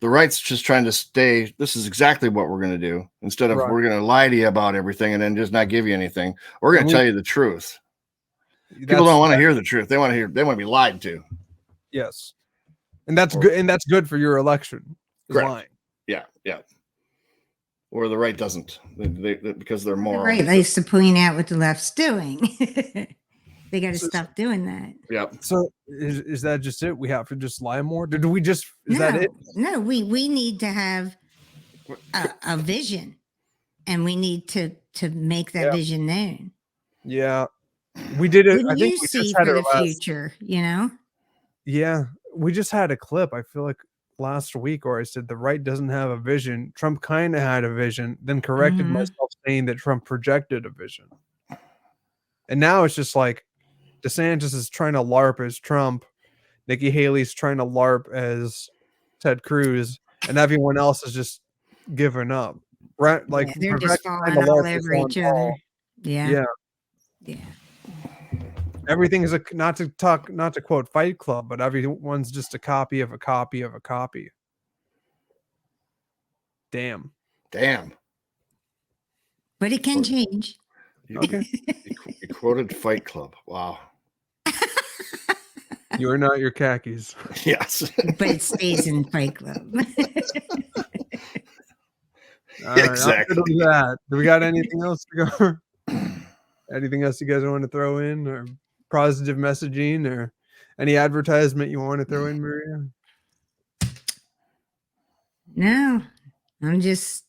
the right's just trying to stay. This is exactly what we're going to do. Instead of we're going to lie to you about everything and then just not give you anything, we're going to tell you the truth. People don't want to hear the truth. They want to be lied to. Yes, and that's good. And that's good for your election. Lying. Yeah. Or the right doesn't, because they're moral. The right likes to point out what the left's doing. They got to stop doing that. Yep. So is that just it? We have to just lie more? Did we just? That it? No, we need to have a vision, and we need to make that vision known. Yeah, we did it. What I do think you we see just had for it the last. future? You know. Yeah, we just had a clip. I feel like last week, where I said the right doesn't have a vision. Trump kind of had a vision, then corrected Mhm. myself saying that Trump projected a vision. And now it's just like DeSantis is trying to LARP as Trump, Nikki Haley's trying to LARP as Ted Cruz, and everyone else is just giving up. Right? Like Yeah, they're Vivek's just trying to falling LARP all as over Ron each other. Paul. Yeah. Yeah, Yeah. everything is a not to quote Fight Club, but everyone's just a copy of a copy of a copy. Damn. But it can change. Okay. You quoted Fight Club. Wow. You are not your khakis. Yes. But it stays in Fight Club. All right, Exactly. I'm good with that. Do we got anything else to go? Anything else you guys want to throw in, or positive messaging, or any advertisement you want to throw in, Maria? No, I'm just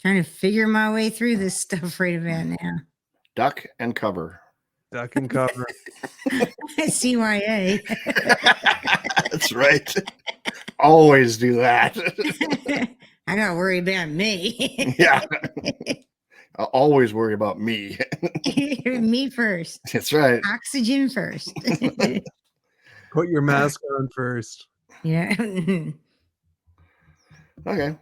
trying to figure my way through this stuff right about now. Duck and cover. Duck and cover. CYA. That's right. Always do that. I gotta worry about me. Yeah. I always worry about me. Me first. That's right. Oxygen first. Put your mask on first. Yeah. Okay.